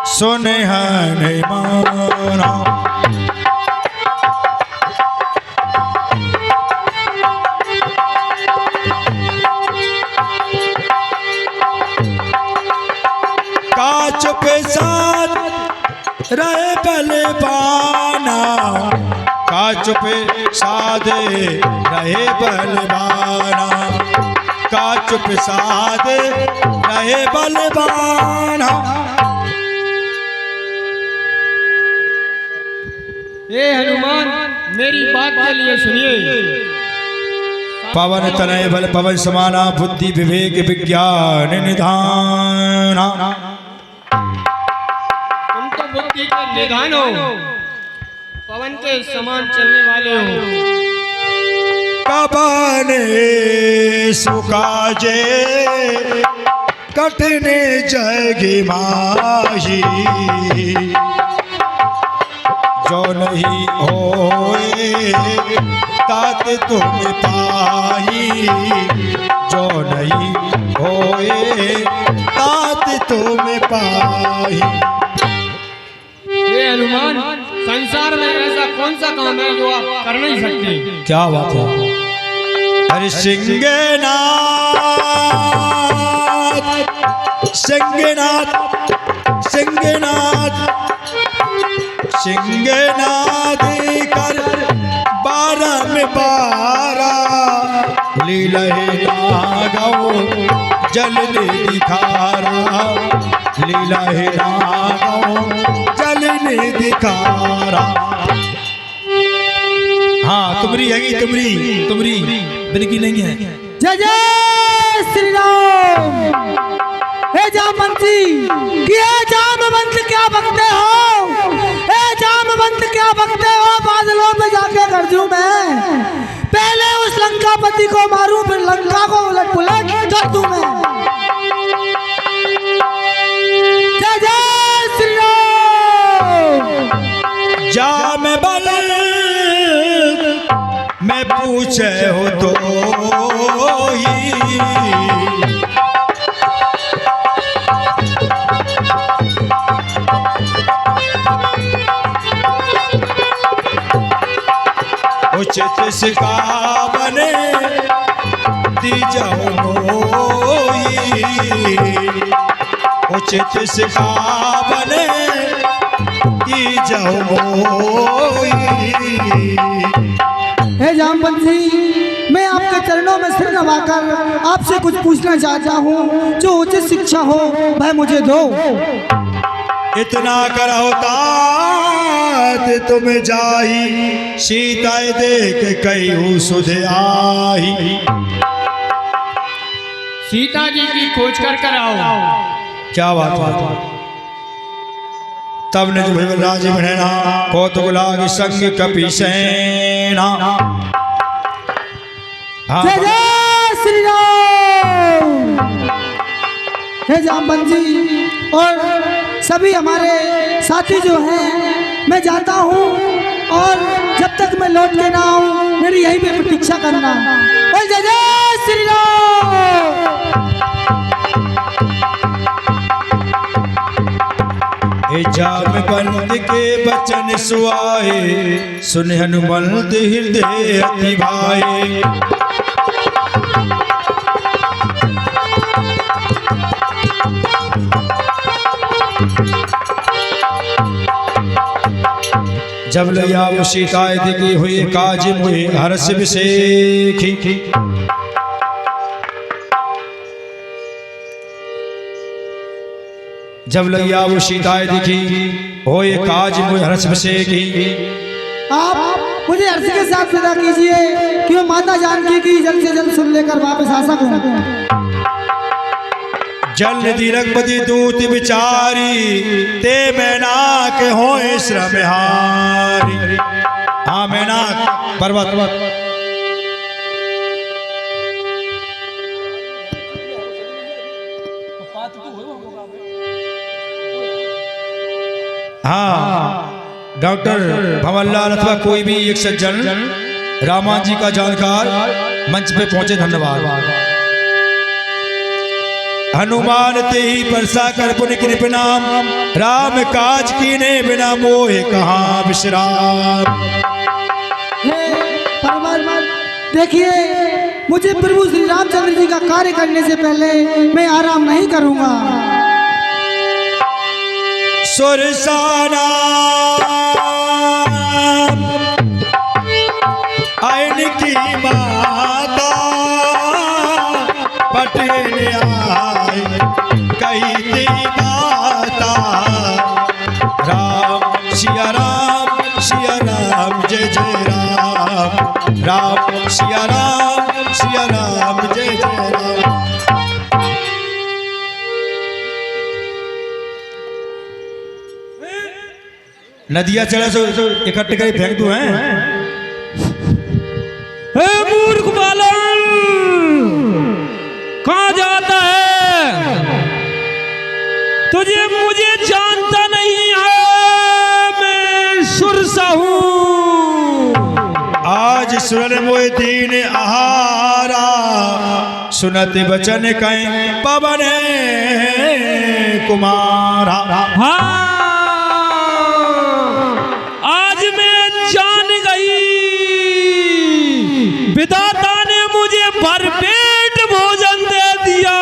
सुनहन माना काच पे साथ रहे बलवाना, काच पे साधे रहे बलवाना, काच पे साधे रहे बलवाना। हे हनुमान, मेरी बात के लिए सुनिए। पवन तनय बल पवन समाना, बुद्धि विवेक विज्ञान निधाना। तुम तो बुद्धि के निधान हो, पवन के समान चलने वाले हो। कबने सुकाजे कठिन जगी माही, जो नहीं होए तात तुम पाही, जो नहीं होए तात तुम पाही। हे हनुमान, संसार में ऐसा कौन सा काम है जो आप कर नहीं सकते? क्या बात है? अरे सिंहनाथ सिंहनाथ सिंहनाथ सिंहनाथ कर 12 में 12 लीला नागो जल ने दिखारा, लीला नागो जल ने दिखारा। हाँ तुमरी है, तुमरी बिनकी नहीं है। जय जय श्री राम। हे जामवंती, ये जामवंत क्या बकते हो? हे जामवंत क्या बकते हो? बादलों में जाके कर दूं मैं, पहले उस लंकापति को मारूं, फिर लंका को उलट पुलट कर दूं मैं। जय जय श्री राम। जाम बल मैं पूछे हो तो ही, उचित सिखावने दी जाओ मोई, उचित सिखावने दी जाओ मोई। हे जामवंती, मैं आपके चरणों में सिर नवाकर आपसे कुछ पूछना चाहता हूँ। जो उचित शिक्षा हो वह मुझे दो। इतना करो तात तुम जाही, सीता देख कई सुध आई। सीता जी की खोज कर आओ। क्या बात है? तब ने जो राज बहना कौतुक लाग संग कपि सेना। जय जय श्री राम। हे जामवंती और सभी हमारे साथी जो हैं, मैं जाता हूँ और जब तक मैं लौट के ना आऊँ मेरी यहीं पे प्रतीक्षा करना। और जय जय श्री राम। जामवंत के बचन सुआए, सुन हनुमंत हृदय अति भाए। जब लया सीता दिखी हुई काज मुहे हर्ष विशेखी, जब लैया वो सीताएं दिखी होए काज मुझे हर्ष विशेखी। आप मुझे हर्ष के साथ विदा कीजिए कि मैं माता जानकी की जल्द से जल्द सुन लेकर वापस आ सकूं। जल्दी रघुपति दूत विचारी, ते मैनाक होए श्रमहारी। हाँ मैनाक पर्वत। हाँ डॉक्टर भंवरलाल अथवा कोई भी एक सज्जन रामायण जी का जानकार मंच पे पहुंचे। धन्यवाद। हनुमान ते ही परसा कर पुन कृपनाम, राम काज कीने बिना मोहे कहाँ विश्राम। हे परमात्मा, देखिए मुझे प्रभु श्री रामचंद्र जी का कार्य करने से पहले मैं आराम नहीं करूंगा। सुरसाना आयन की माता पटेल आए कही थी माता, राम सिया राम जय जय राम, राम सिया राम जय जय राम। नदिया चढ़ा सो इकट्ठे कर फेंक दो हैं। हे मूर्ख बालन, कहाँ जाता है? तुझे मुझे जानता नहीं है, मैं सुरसा हूँ। आज सुरन मोय दीन आहारा, सुनत बचन कहीं पवन कुमारा। हाँ, आज मैं जान गई, विधाता ने मुझे भरपेट भोजन दे दिया।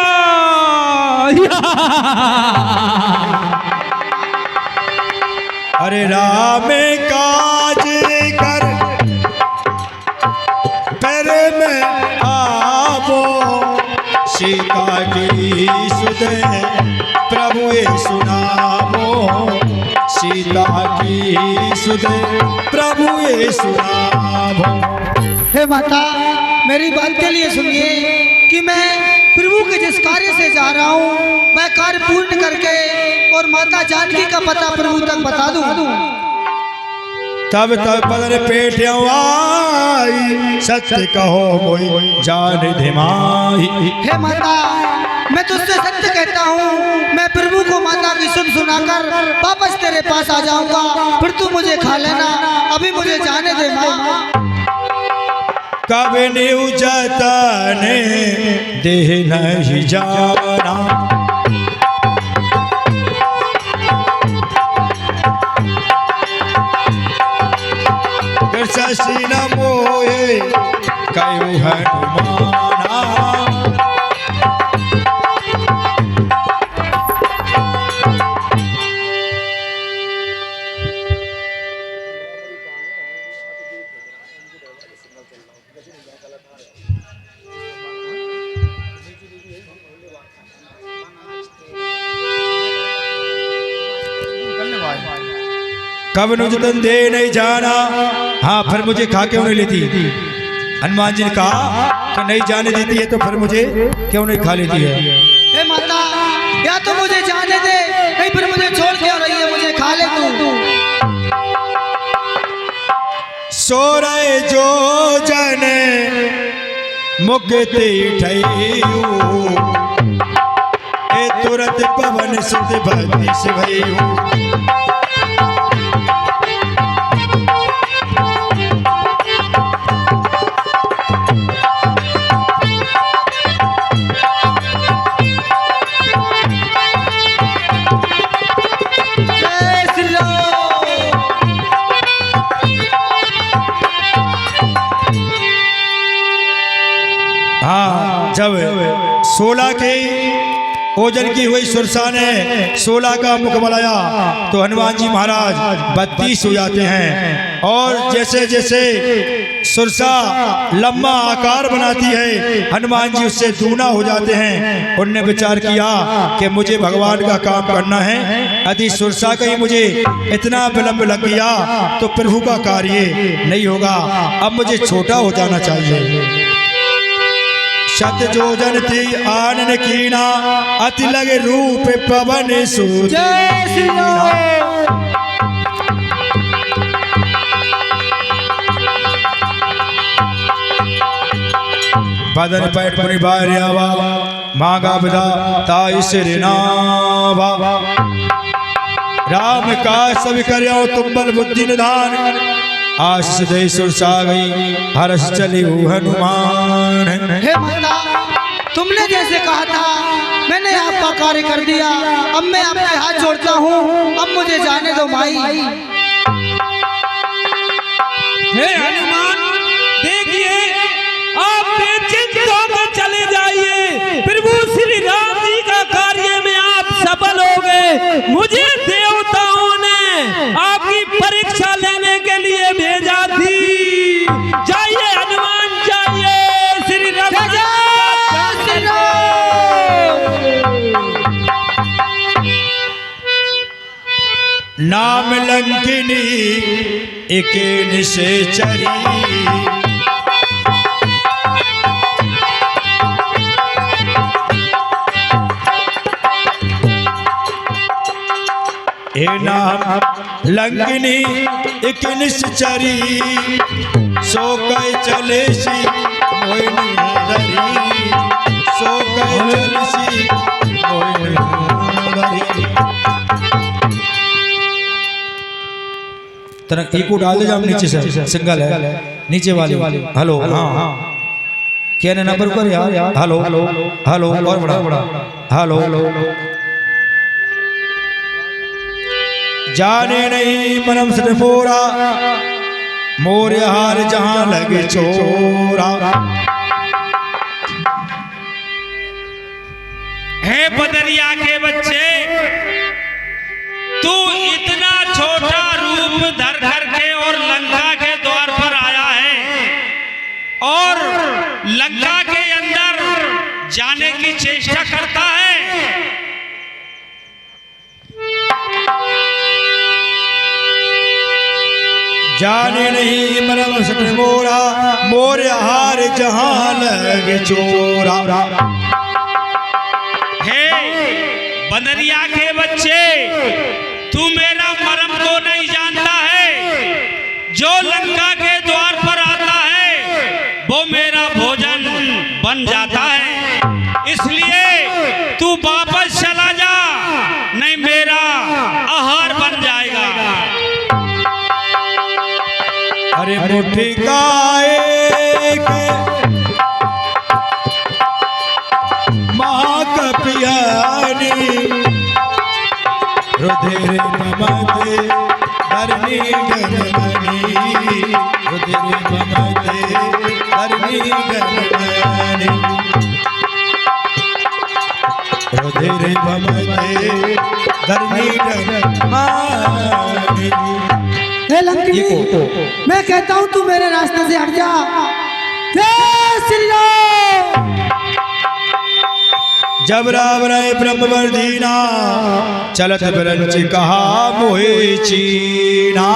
अरे राम काज कर पैर में आवो, सीता की सुध प्रभु ये सुनावो, सीता की सुध प्रभु ये सुनावो। हे माता, मेरी बात के लिए सुनिए कि मैं प्रभु के जिस कार्य से जा रहा हूँ मैं कार्य पूर्ण करके और माता जानकी का पता प्रभु तक बता दूँ। तब बदन पेट आई, सत्य कहो मोई जान धिमाई। हे माता, मैं तुझसे सत्य कहता हूँ, मैं प्रभु को माता की सुन सुनाकर वापस तेरे पास आ जाऊंगा, फिर तू मुझे खा लेना, अभी मुझे जाने दे माँ। कब न्यू जतन देह नहीं जाना, शशि न मोहे कयु हनुमाना। कब नुजतन दे नहीं जाना, हाँ फिर मुझे खा क्यों नहीं लेती? हनुमान जी ने कहा कि नहीं जाने देती है तो फिर मुझे क्यों नहीं खा लेती है? हे माता, या तो मुझे जाने दे, नहीं फिर मुझे छोड़ क्यों रही है, मुझे खा ले तू। सो रहे जो जन मुक्ति ठइयो, ए तुरंत पवन सुत भक्ति से भइयो। हाँ, जब 16 के ओजन की हुई सुरसा ने 16 का मुख बनाया तो हनुमान जी महाराज 32 हो जाते हैं, और जैसे जैसे सुरसा लंबा आकार बनाती है हनुमान जी उससे दूना हो जाते हैं। उनने विचार किया कि मुझे भगवान का काम करना है, यदि सुरसा का ही मुझे इतना विलंब लग गया तो प्रभु का कार्य नहीं होगा, अब मुझे छोटा हो जाना चाहिए। शत जोजन थी आनन कीना, अति लगे रूप पवन सूत। जय श्री राम। बदन पैठ पुनि बार्यावा, मांगा विदा ताई सिरनावा। राम का सब करो तुम बल बुद्धि निधान, आशीष दे सुरसा गई हर्ष चली हनुमान। हे माता, तुमने जैसे कहा था मैंने आपका कार्य कर दिया। अब मैं आपके हाथ जोड़ता हूँ, अब मुझे जाने दो माई। हे हनुमान, देखिए आप बेचिंत होकर चले जाइए। प्रभु श्री राम जी का कार्य में आप सफल हो गए। मुझे देवताओं ने आपकी परीक्षा लेने के लिए भेजा थी। जाइए हनुमान, जाइए। श्री राम नाम लंकिनी एक निश्चरी, हे नाम लंकिनी एक निश्चरी, सो कह चले सी मोहिनी धरी, सो कह चले सी मोहिनी धरी। तरह ईको डाल दे जाओ नीचे से, सिंगल है नीचे वाली। हेलो, हाँ क्या नंबर पर यार? हेलो हेलो और बड़ा हेलो। जाने नहीं मनम से मोरा, मोर हार जहां लगे चोरा। हे बदरिया के बच्चे, तू इतना छोटा रूप धर के और लंका के द्वार पर आया है और लंका के अंदर जाने की चेष्टा करता है। जाने नहीं मनम से मोरा, मोर हार जहां लगे चोरा। हे बदरिया के बच्चे, तू मेरा मर्म को नहीं जानता है। जो लंका के द्वार पर आता है वो मेरा भोजन बन जाता है। इसलिए तू वापस चला जा, नहीं मेरा आहार बन जाएगा। अरे मुट्ठी का एक महाकपियानी, रुधिर ममते धरनी गगनी, रुधिर ममते धरनी गगनी, रुधिर ममते धरनी गगनी। हे लंकिनी, मैं कहता हूँ तू मेरे रास्ते से हट जा। जय श्री राम। जब राम राय ब्रह्मवर्धीना, चलत बिरंच कहा मोहे चीना,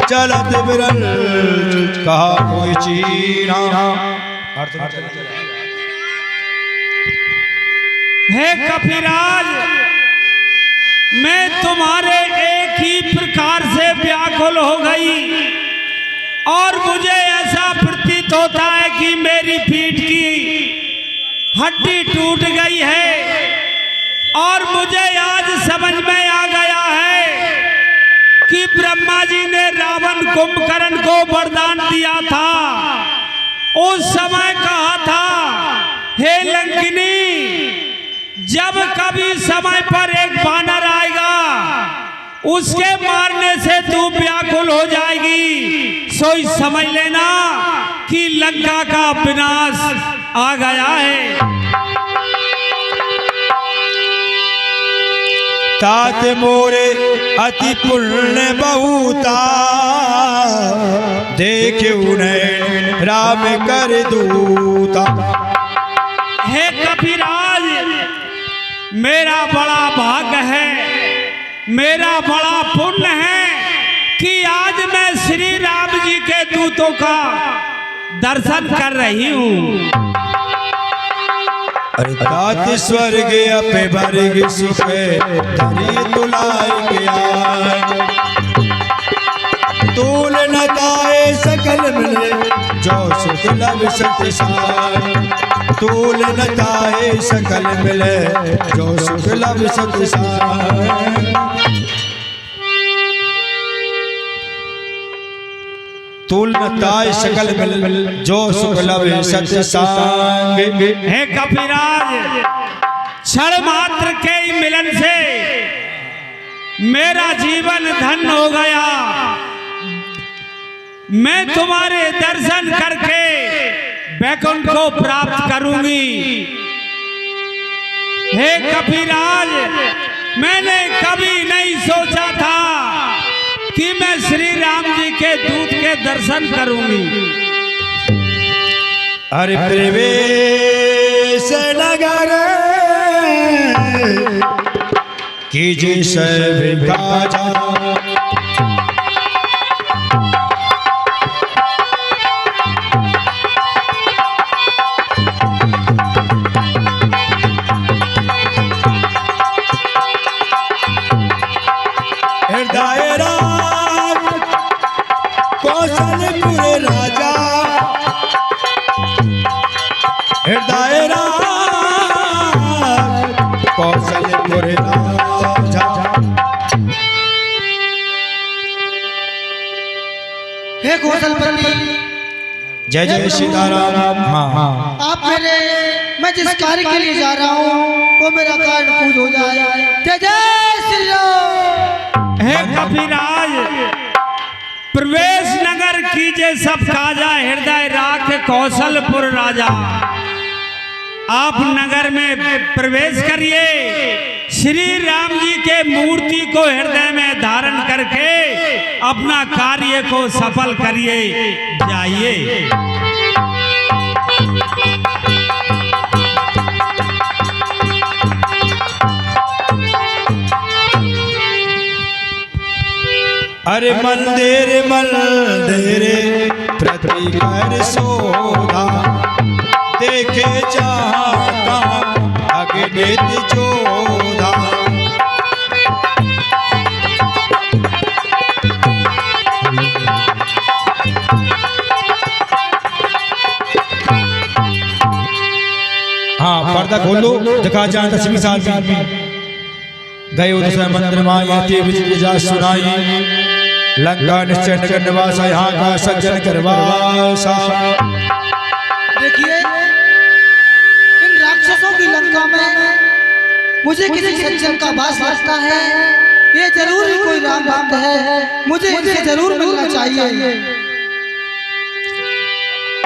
चलत बिरंच कहा मोहे चीना। हे कपिराज, मैं तुम्हारे एक ही प्रकार से व्याकुल हो गई और मुझे ऐसा प्रतीत होता है कि मेरी पीठ की हड्डी टूट गई है और मुझे आज समझ में आ गया है कि ब्रह्मा जी ने रावण कुंभकर्ण को वरदान दिया था। उस समय कहा था, हे लंकिनी, जब कभी समय पर एक बानर आएगा उसके मारने से तू व्याकुल हो जाएगी। सोई समझ लेना कि लंका का विनाश आ गया है। तात मोरे अति पुण्य बहुता, देखे उन्हें राम कर दूता। हे कपिराज, मेरा बड़ा भाग्य है, मेरा बड़ा पुण्य है कि आज मैं श्री राम जी के दूतों का दर्शन कर रही हूँ। अरे तात स्वर्ग अपे वर्ग सुख धरी तुलाय गया, तूल न ताए सकल मिले जो सुख लब सतसार, तूल न ताए सकल मिले जो सुख लब सतसार। तुलताय सकल मिल जो सुख लभे सत्य सांग। हे कपिराज, क्षण मात्र के ही मिलन से मेरा जीवन धन्य हो गया। मैं तुम्हारे दर्शन करके वैकुंठ को प्राप्त करूंगी। हे कपिराज, मैंने कभी नहीं सोचा था कि मैं श्री राम जी के दूत के दर्शन करूंगी। अरे प्रवेश नगर कीजिए सब काजा। कौशलपुर राजा हृदय कौशलपुर राजा। हे कौशलपति, जय जय सीताराम। हाँ, आप मैं जिस कार्य के लिए जा रहा हूँ वो मेरा कार्य पूर्ण हो जाए। जय जय श्री राम। हे कपिराज, प्रवेश नगर कीजिए सब काजा, हृदय राख कौशलपुर राजा। आप नगर में प्रवेश करिए, श्री राम जी के मूर्ति को हृदय में धारण करके अपना कार्य को सफल करिए। जाइए। अरे मंदिर मंदिर प्रतिकर शोधा देखे जहाँ अग्नित जोधा। हाँ, पर्दा खोलो, दिखा जाए 10वीं साल में गए उदय मंदिर मायाती विजय सुनाई। लंका निश्चय नगर निवास यहाँ का सज्जन करवासा। देखिए, इन राक्षसों की लंका में मुझे किसी सज्जन का वास लगता है। ये जरूर ही कोई राम भक्त है, मुझे इनसे जरूर मिलना चाहिए।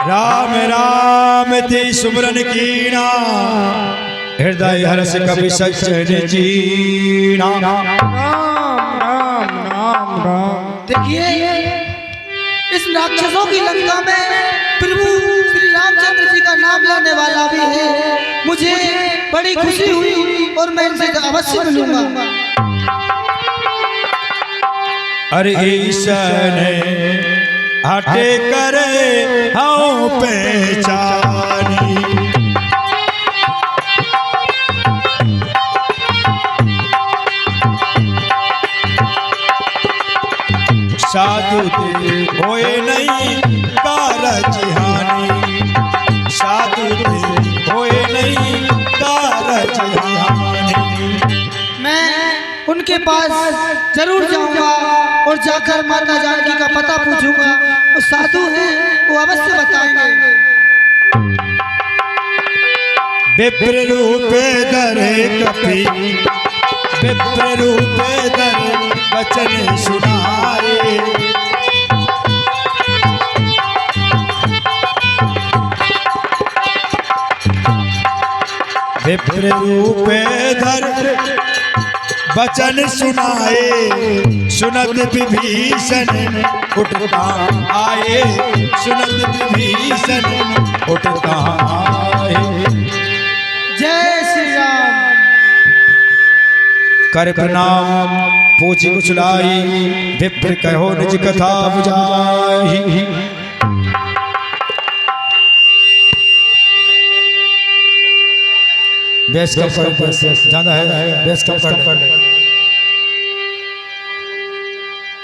राम राम ते सुमरन कीना हृदय हर्ष कवि सज्जन जीना। देखिए, इस राक्षसों की लंका में प्रभु श्री रामचंद्र जी का नाम लेने वाला भी है। मुझे बड़ी खुशी हुई और मैं इनसे अवश्य मिलूंगा। अरे ईशन हटे करे हाँ पहचानी। साधु ते होए नहीं कारज हानि। साधु ते होए नहीं कारज हानि। मैं उनके पास जरूर जाऊंगा और जाकर माता जानकी का पता पूछूंगा। वो साधु हैं, वो अवश्य बताएंगे। विप्र रूपे धरे कपि विप्र रूपे धरे वचन सुनाए। विप्र रूपे धर वचन सुनाए। सुनत विभीषण उठता आए। सुनत विभीषण उठता आए। जय श्री राम। कर प्रणाम पूछी कुशलाई। विप्र कहो निज कथा बुझाई। बेस कम कर, ज्यादा है, बेस कम कर,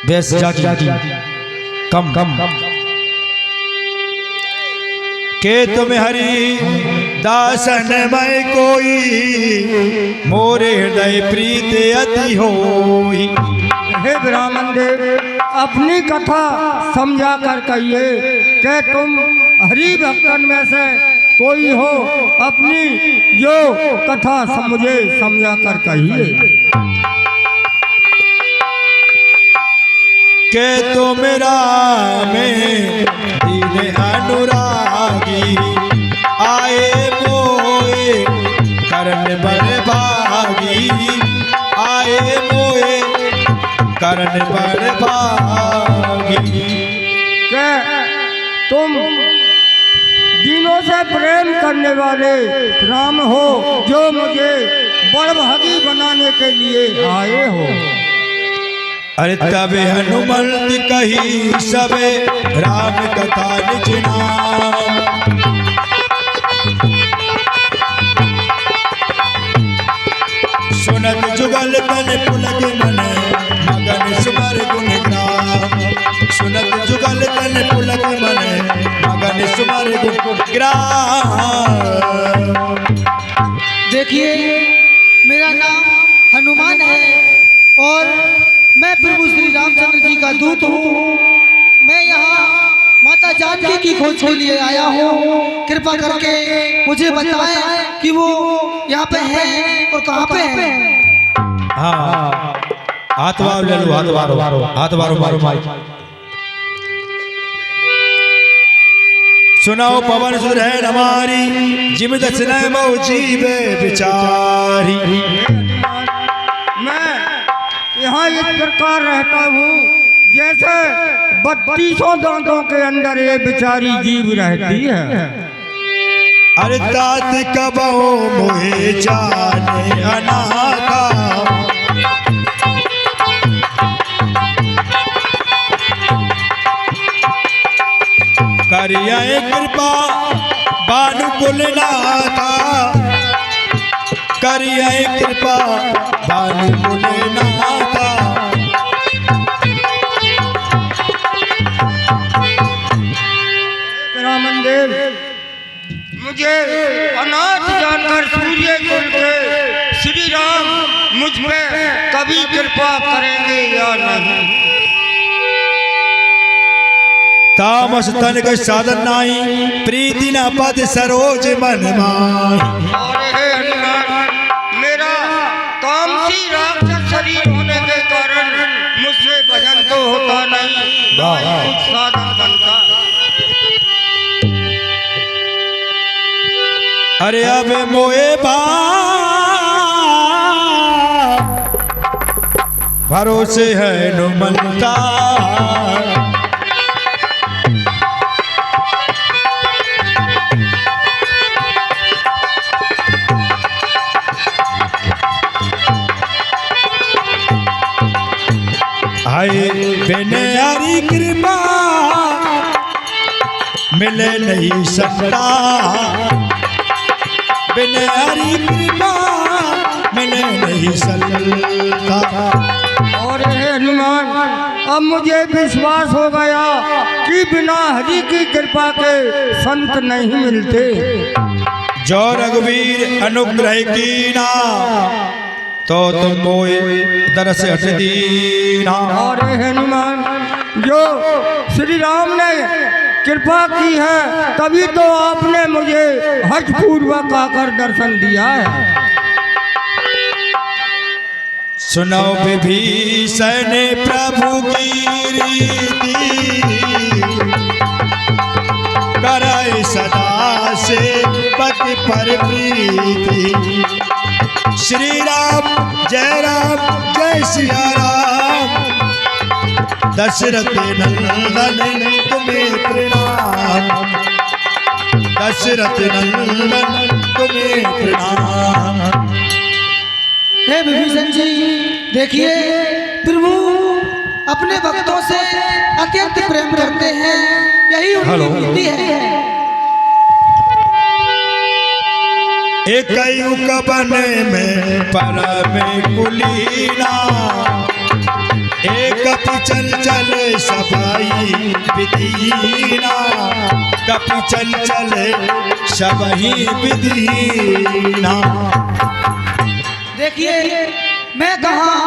बेस जाकी कम कम। के तुम हरि दासन में कोई मोरे हृदय प्रीत अति होई। हे ब्राह्मण देव, अपनी कथा समझा कर कहिए कि तुम हरि भक्तन में से कोई हो। अपनी जो कथा मुझे समझा कर कहिए। के तो मेरा में दिल अनुरागी, आए मोए करण बड़ भागी, आए मोए करण बड़ भागी। कि तुम दिनों से प्रेम करने वाले राम हो, जो मुझे बड़भागी बनाने के लिए आए हो। अरे तबे हनुमंत कही सबे राम कथा निज नाम, सुनत जुगल तन पुलक मन मगन सुमर गुण ग्राम, सुनत जुगल तन पुलक मन मगन सुमर गुण ग्राम। देखिए, मेरा नाम हनुमान है और मैं प्रभु श्री रामचंद्र जी का दूत हूँ। मैं यहाँ माता जानकी की खोज के लिए आया हूँ। कृपा करके मुझे बताएं कि वो यहाँ पे हैं और कहाँ पे हैं। हाँ, हाथ बार ले लो, हाथ बारो, हाथ बारो मारो माई। सुनाओ पवन सुर है हमारी, जिम दसना मऊ जीवे बिचारी। मैं यहाँ इस प्रकार रहता हूँ जैसे 3200 दांतों के अंदर ये बेचारी जीव रहती है। अरे तात कबो मोहे जाने अनाथा, करिया कृपा बानुकुल नाथा, करिया कृपा बानुकुल नाथा। रामन देव, मुझे अनाथ जानकर सूर्य कुल के श्री राम मुझ पे कभी कृपा करेंगे या नहीं? तामस तन के साधन नाही, प्रीति न पद सरोज मन माही। और हे हनुमान, मेरा तामसी राक्षस शरीर होने के कारण मुझसे भजन तो होता नहीं, ना ही कुछ साधन बनता। अरे अब मोए भरोसे है हनुमंता, हाय बिन हरि कृपा मिले नहीं सकता, बिन हरि कृपा मिले नहीं सकता। और हे हनुमान, अब मुझे विश्वास हो गया कि बिना हरि की कृपा के संत नहीं मिलते। जो रघुवीर अनुग्रह कीना, तो तुम मोए दरस हट दीना। और हे हनुमान, जो श्री राम ने कृपा की है तभी तो आपने मुझे हर्ष पूर्वक आकर दर्शन दिया है। सुनो विभीषण प्रभु की रीति, कराए सदा से पति पर प्रीति। श्री राम जय सिया राम, दशरथ नंदन तुम्हें प्रणाम, दशरथ नंदन तुम्हें प्रणाम। हे विभीषण जी, देखिए प्रभु अपने भक्तों से अत्यंत प्रेम करते हैं, यही उनकी नीति है। एक कबन में परम कुलीना, एक कपि चल सबाई विदीना, कपि चल सबही विदीना। देखिए, मैं कहाँ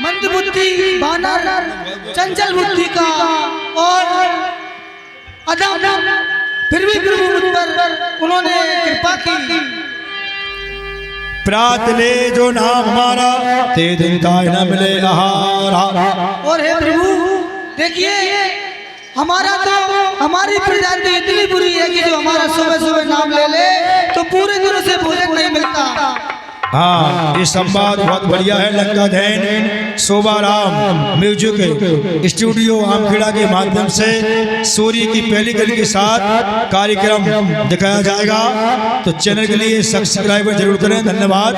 मंदबुद्धि थी बानर, चंचल बुद्धि का और अदम, फिर भी प्रभु मुझ पर उन्होंने कृपा की। प्रात ले जो नाम हमारा, ते दिन ताय न मिले आहारा। और हे प्रभु देखिए, हमारी प्रजाति इतनी बुरी है कि जो हमारा सुबह सुबह नाम ले ले तो पूरे दिन से भोजन नहीं मिलता। हाँ, ये संवाद बहुत बढ़िया है। लंका दैन शोभाराम म्यूजिक स्टूडियो आमखेड़ा के माध्यम से सूर्य की पहली कड़ी के साथ कार्यक्रम दिखाया जाएगा, तो चैनल के लिए सब्सक्राइबर जरूर करें। धन्यवाद।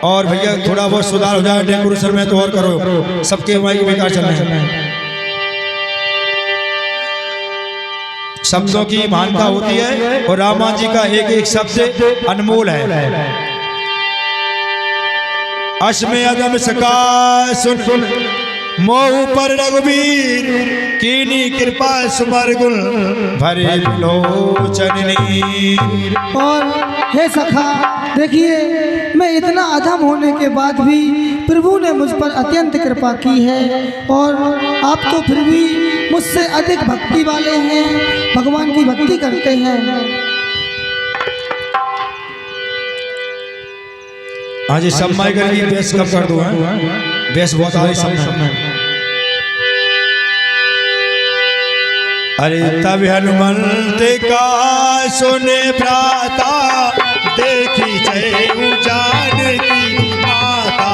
और भैया थोड़ा बहुत सुधार हो जाए डेकोरेशन में तो और करो, सबके माइक बेकार चल रहे हैं। शब्दों की महानता होती है और रामायण जी का एक एक शब्द अनमोल है। अश्मे अदम सका सुन मोह पर रघुबीर, कीनी कृपा सुमर गुण भरे लोचननी। और हे सखा देखिए, मैं इतना अधम होने के बाद भी प्रभु ने मुझ पर अत्यंत कृपा की है, और आप तो फिर भी मुझसे अधिक भक्ति वाले हैं, भगवान की भक्ति करते हैं। हाँ जी, सब माई करेंगी, बेस कब कर दो है, बेस बहुत आ रही सब में। अरे तब हनुमंत का सुने भ्राता, देखी जय जानकी माता,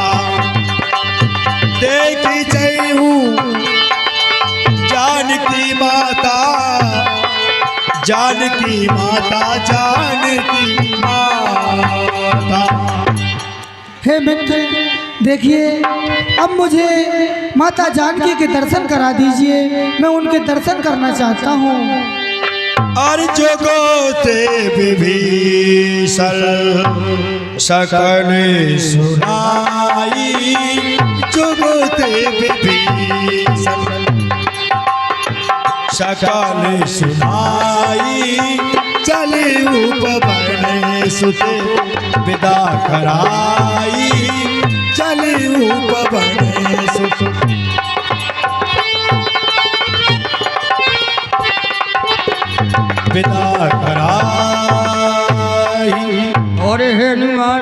देखी जय जानकी माता, जानकी माता, जानकी माता। हे मित्र देखिए, अब मुझे माता जानकी के दर्शन करा दीजिए, मैं उनके दर्शन करना चाहता हूँ। और जोगोते विभीषण सकल सुनाई, जोगोते विभीषण सकल सुनाई, चले उपवन सुते विदा कराई, चले उपवन सुते विदा कराई। और हे हनुमान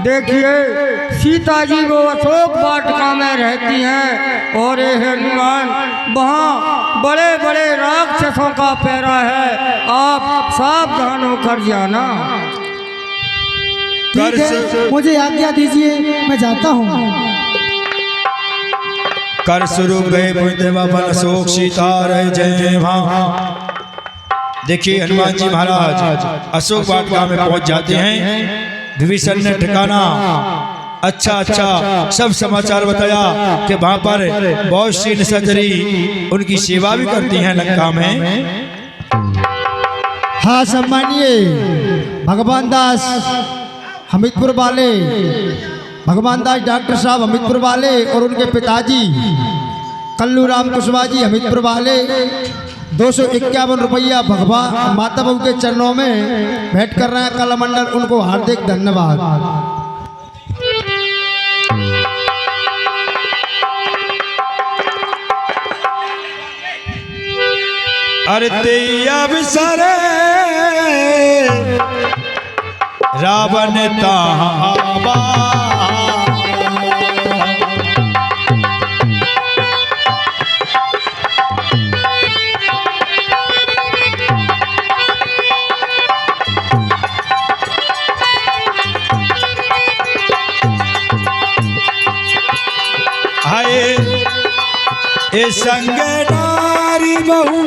देखिए, सीता जी वो अशोक वाटिका में रहती हैं, और हे हनुमान वहाँ बड़े बड़े राक्षसों का पहरा है, आप सावधान होकर जाना। ठीक है, मुझे आज्ञा दीजिए, मैं जाता हूँ। कर स्वरूप गए पुण्यदेवा बन अशोक सीता रहे जय वहाँ। देखिए हनुमान जी महाराज अशोक वाटिका में पहुंच जाते हैं। विभीषण ने ठिकाना अच्छा सब समाचार बताया कि वहां पर बहुत सी निशाचरी उनकी सेवा भी करती हैं लंका में। हाँ सम्मानिए भगवान दास हमीदपुर वाले, भगवान दास डॉक्टर साहब हमीदपुर वाले और उनके पिताजी कल्लू राम कुशवाहा जी हमीदपुर वाले 251 रुपया भगवा माता बहू के चरणों में भेंट कर रहे हैं कला मंडल, उनको हार्दिक धन्यवाद। अरे अवसर रावण तावा ए संग नारी बहू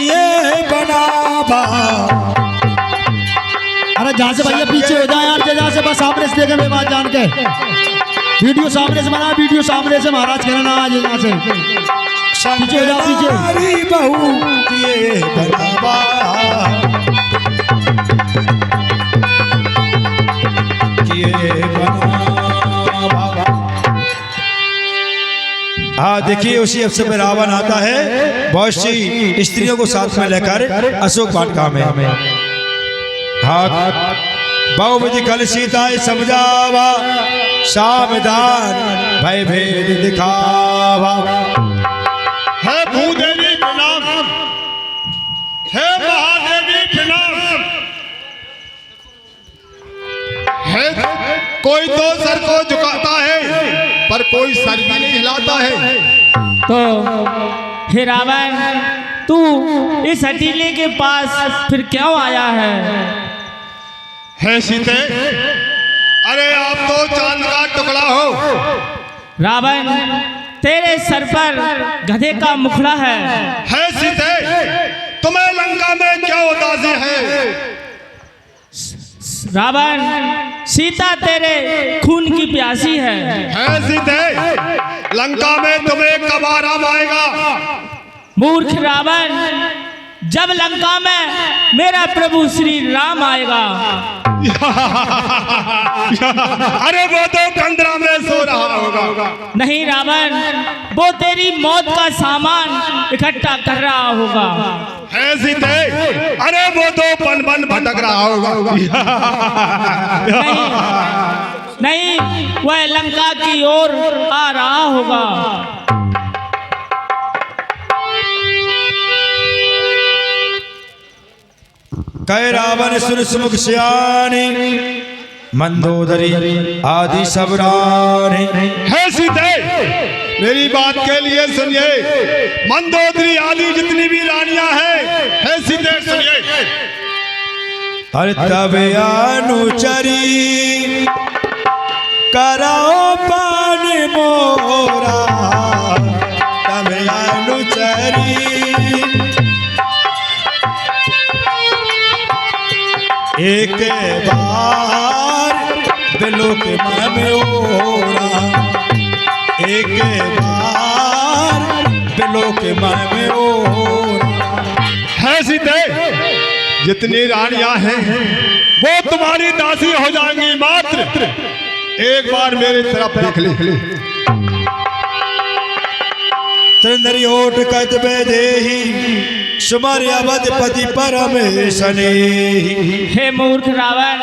ये बनावा। अरे जहाँ से भैया पीछे हो जाए यार, जहाँ से बस सामने से देखे मेरी बात जान के, वीडियो सामने से बना, वीडियो सामने से महाराज कहना आज यहाँ से पीछे हो जाओ, पीछे नारी बहू ये बनावा। हाँ देखिए उसी अवसर में रावण आता है बहुत सी स्त्रियों को साथ में लेकर अशोक वाटिका में। हाँ बहुविधि कल सीता समझावा सावधान भय भेद दिखावा। हे भूदेवी प्रणाम, हे महादेवी प्रणाम। है कोई तो सर को झुकाता है पर कोई सर भी नहीं हिलाता है। तो हे रावण, तू इस हटीले के पास फिर क्यों आया है सीते, अरे आप तो चांद का टुकड़ा हो। रावण, तेरे सर पर गधे का मुखड़ा है सीते, तुम्हें लंका में क्या उदासी है? रावण, सीता तेरे खून की प्यासी है सीते, लंका में तुम्हें कब आराम आएगा? मूर्ख रावण, जब लंका में मेरा प्रभु श्री राम आएगा। अरे वो तो कंदरा में सो रहा होगा। नहीं रावण, वो तेरी मौत का सामान इकट्ठा कर रहा होगा। है सीते, अरे वो तो बन बन भटक रहा होगा। नहीं, वह लंका की ओर आ रहा होगा। कह रावण सुन सुमुख सियाने, मंदोदरी आदि सब रानी। है सीते, मेरी बात के लिए सुनिए। मंदोदरी आदि जितनी भी रानियां हैं, है सीते सुनिए। अरे तब अनुचरी कराओ पान मोरा, तब अनुचरी एक बार दिलों के मन में ओरा, एक बार दिलों के मन में ओरा। है सीते, जितनी रानियां हैं वो तुम्हारी दासी हो जाएंगी। मात्र एक बार मेरी तरफ देख ले। चंद्री ओट कतबे देही, सुमर अवधपति परमेशने। हे मूर्ख रावण,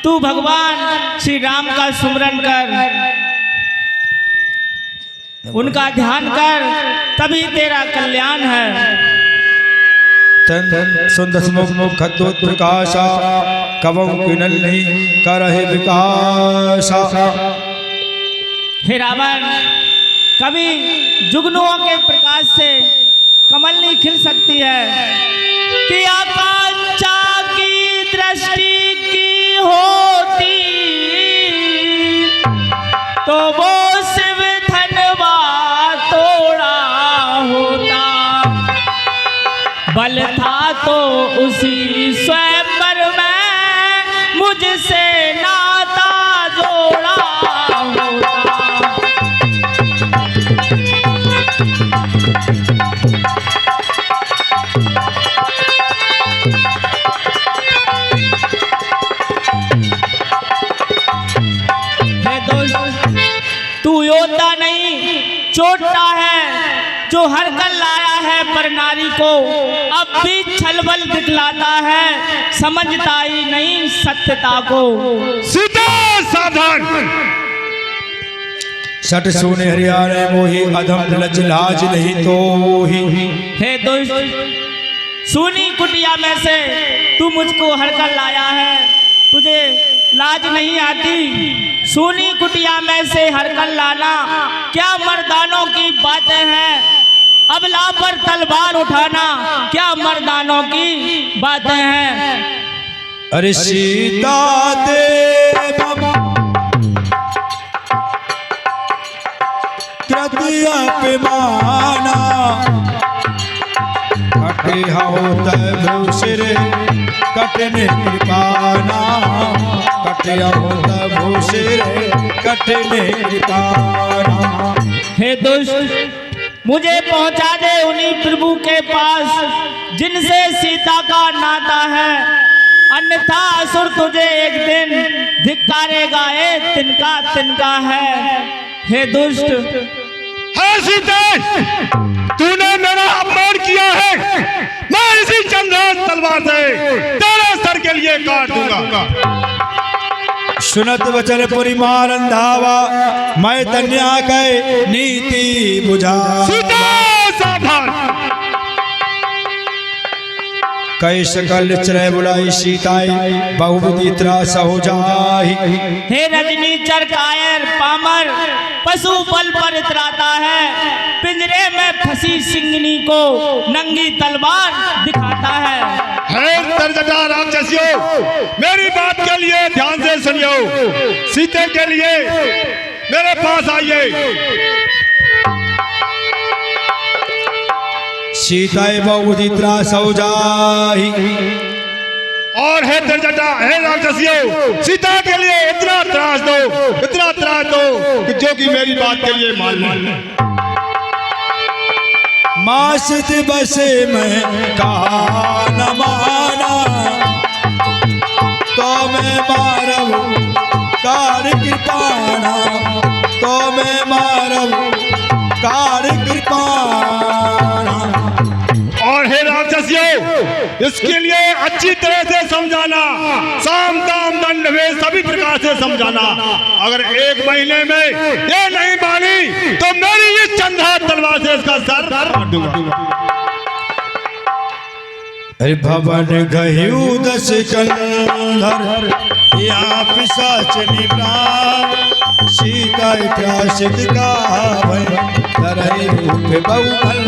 तू भगवान श्री राम का सुमरन कर, उनका ध्यान कर, तभी तेरा कल्याण है। सुंदर मुख खद्योत प्रकाशा, कवं किनल्हि करहि विकासा। हे रावण, कभी जुगनुओं के प्रकाश से कमल नहीं खिल सकती है कि आकांक्षा की दृष्टि की होती, तो वो शिव धनवा तोड़ा होता। बल था तो उसी स्वयंवर में मुझसे नाता जोड़ा होता। तू योद्धा नहीं, चोटा है जो हर कल लाया है, पर नारी को अब भी छलबल दिखलाता है, समझता ही नहीं सत्यता को। सीता सावधान। सट सोने हरियाणे मोही, अधम लज लाज नहीं तो ही। हे दुष्ट, सुनी कुटिया में से तू मुझको हर कल लाया है, तुझे लाज नहीं आती? सुनी कुटिया में से हर कल लाना क्या मर्दानों की बातें हैं? अबला पर तलवार उठाना क्या मर्दानों की बातें हैं? अरे सीता दे कृतिया पे माना, कटे हो तब सिर कटने कृपाना, कटे हो तब सिर कटने कृपाना। हे दुष्ट, मुझे पहुंचा दे उन्हीं प्रभु के पास जिनसे सीता का नाता है, अन्यथा असुर तुझे एक दिन धिक्कारेगा, ये तिनका तिनका है। हे दुष्ट, है सीता, तूने मेरा अपमान किया है, मैं इसी चंद्रहास तलवार से तेरे सर के लिए काट दूंगा। सुनत वचन पुरी मारन धावा, मैं तन्या कै नीति बुझा। सीता सावधान। कई सकल चरय बुलाई सीताई, बहुविधि त्रास हो जाहि। हे रजनी चर कायर पामर, पशु बल पर इतराता है, पिंजरे में फंसी सिंगनी को नंगी तलवार दिखाता है। हे तरजटा राक्षसियों, मेरी बात के लिए ध्यान से सुनियो। सीते के लिए मेरे पास आइए। सीताई बहुविधि त्रास हो जाहि। और हे तरजटा, हे राक्षसियों, सीता के लिए इतना त्रास दो कि जो कि मेरी बात के लिए मान ले। मासित बसे में कहा न माना, तो मैं मारव कार कृपाना, तो मैं मारव कार कृपाना। और हे राक्षसियों, इसके लिए अच्छी तरह से समझाना, साम दाम दंड भेद सभी प्रकार से समझाना। अगर 1 महीने में ये नहीं मानी तो मेरी इस चंद्रा तलवार से इसका सर काट दूंगा। अरे भवन गह्यू 10 कंधर, या पिशाच निभ्राम, सीता त्रासित गावै, धरहि रूप बहुबल।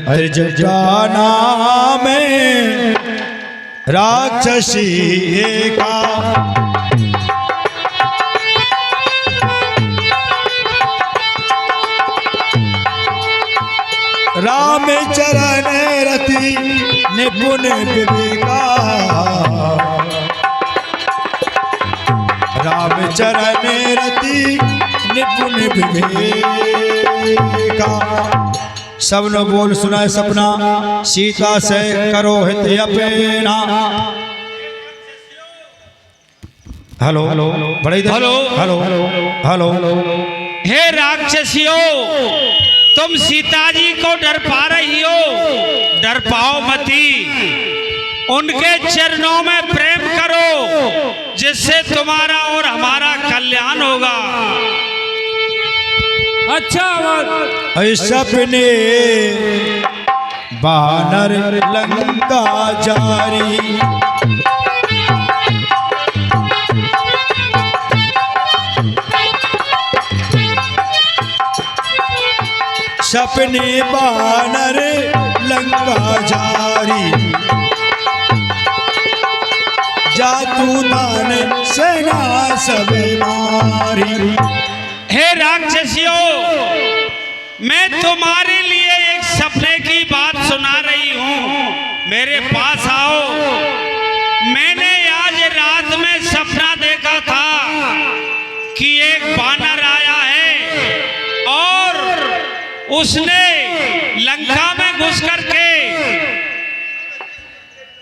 त्रिजटा में राक्षसी एका, राम चरण रति निपुण विवेका, राम चरण रति निपुण विवेका। सब लोग बोल सुनाए सपना, सीता से करो हित अपना। हेलो बड़े हेलो हेलो हेलो। हे राक्षसियों, तुम सीता जी को डर पा रही हो, डर पाओ मती। उनके चरणों में प्रेम करो, जिससे तुम्हारा और हमारा कल्याण होगा। अच्छा सपने बानर लंका जारी, सपने बानर लंका जारी, जातू दान सेना सब मारी। हे राक्षसियों, मैं तुम्हारे लिए एक सपने की बात सुना रही हूँ, मेरे पास आओ। मैंने आज रात में सपना देखा था कि एक बानर आया है और उसने लंका में घुस करके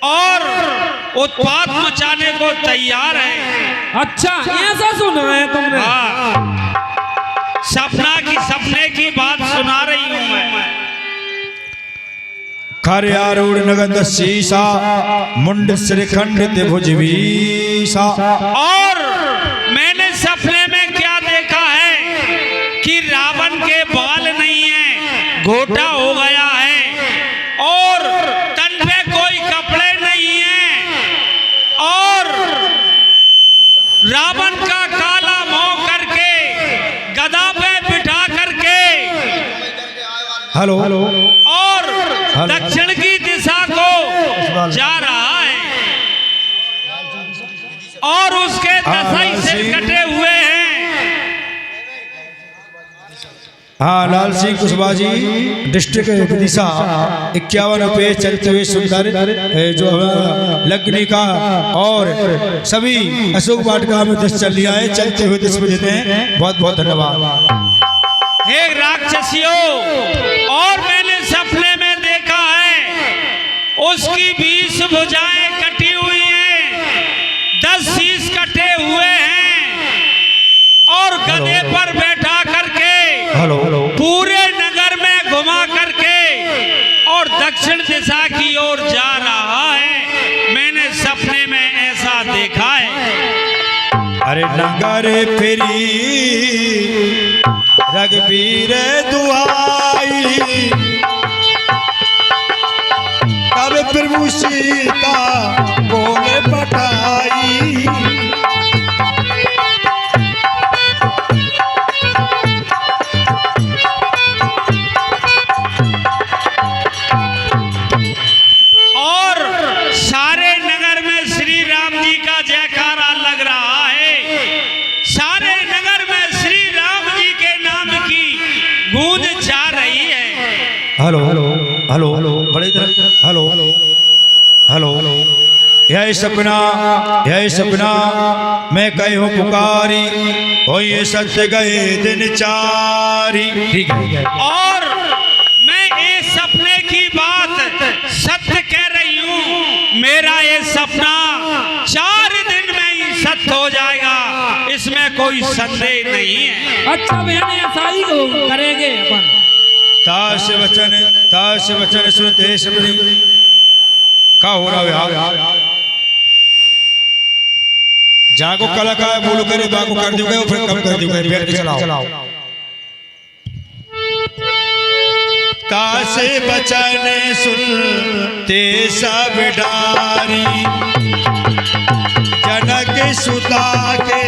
और उत्पात मचाने को तैयार है। अच्छा, ऐसा सुना है तुमने? हाँ, सपने की बात सुना रही हूं मैं। खर्यारूढ़ नगद शीशा, मुंड श्रीखंड भुज वीसा। और मैंने सपने में क्या देखा है कि रावण के बाल नहीं है, घोटा हो गया है और तन पे कोई कपड़े नहीं है और रावण का काला मुंह करके गदा पे बिठा करके हेलो और दक्षिण की दिशा को जा रहा है और उसके 10 सिर कटे हुए हैं। हाँ, लाल सिंह कुशवाहा जी, डिस्ट्रिक्ट विदिशा, 51 रुपये चलते हुए सुंदर जो लग्नी का और सभी अशोक वाटिका में 10 चल लिया है, चलते हुए 10 बजे हैं। बहुत बहुत धन्यवाद। हे राक्षसियों, और मैंने सपने में देखा है उसकी 20 भुजाएं कटी हुई हैं, 10 शीश कटे हुए हैं और गधे पर बैठा करके हेलो दक्षिण दिशा की ओर जा रहा है। मैंने सपने में ऐसा देखा है। अरे नगर फिरी रघुवीर दुआई, तब प्रभु सीता बोले पटाई। और सारे नगर में श्री राम जी का जयकारा लग रहा है। सारे नगर में श्री राम जी के नाम की गूंज जा रही है। हेलो हेलो हेलो बड़े हेलो हेलो यह सपना मैं कहे हूँ पुकारी, हो ये सत्य गए दिन चारी। ठीक है। और मैं इस सपने की बात सत्य कह रही हूँ। मेरा ये सपना 4 दिन में ही सत्य हो जाएगा, इसमें कोई संदेह नहीं है। अच्छा बहन ऐसा ही करेंगे अपन। ताश वचन सुनते सबरी का हो रहा है। जागो कलाकार बोलो करे बागो कर दोगे फिर कम कर दोगे, बैठ के चलाओ। ताश वचन सुनते सब डारी, जनक सुता के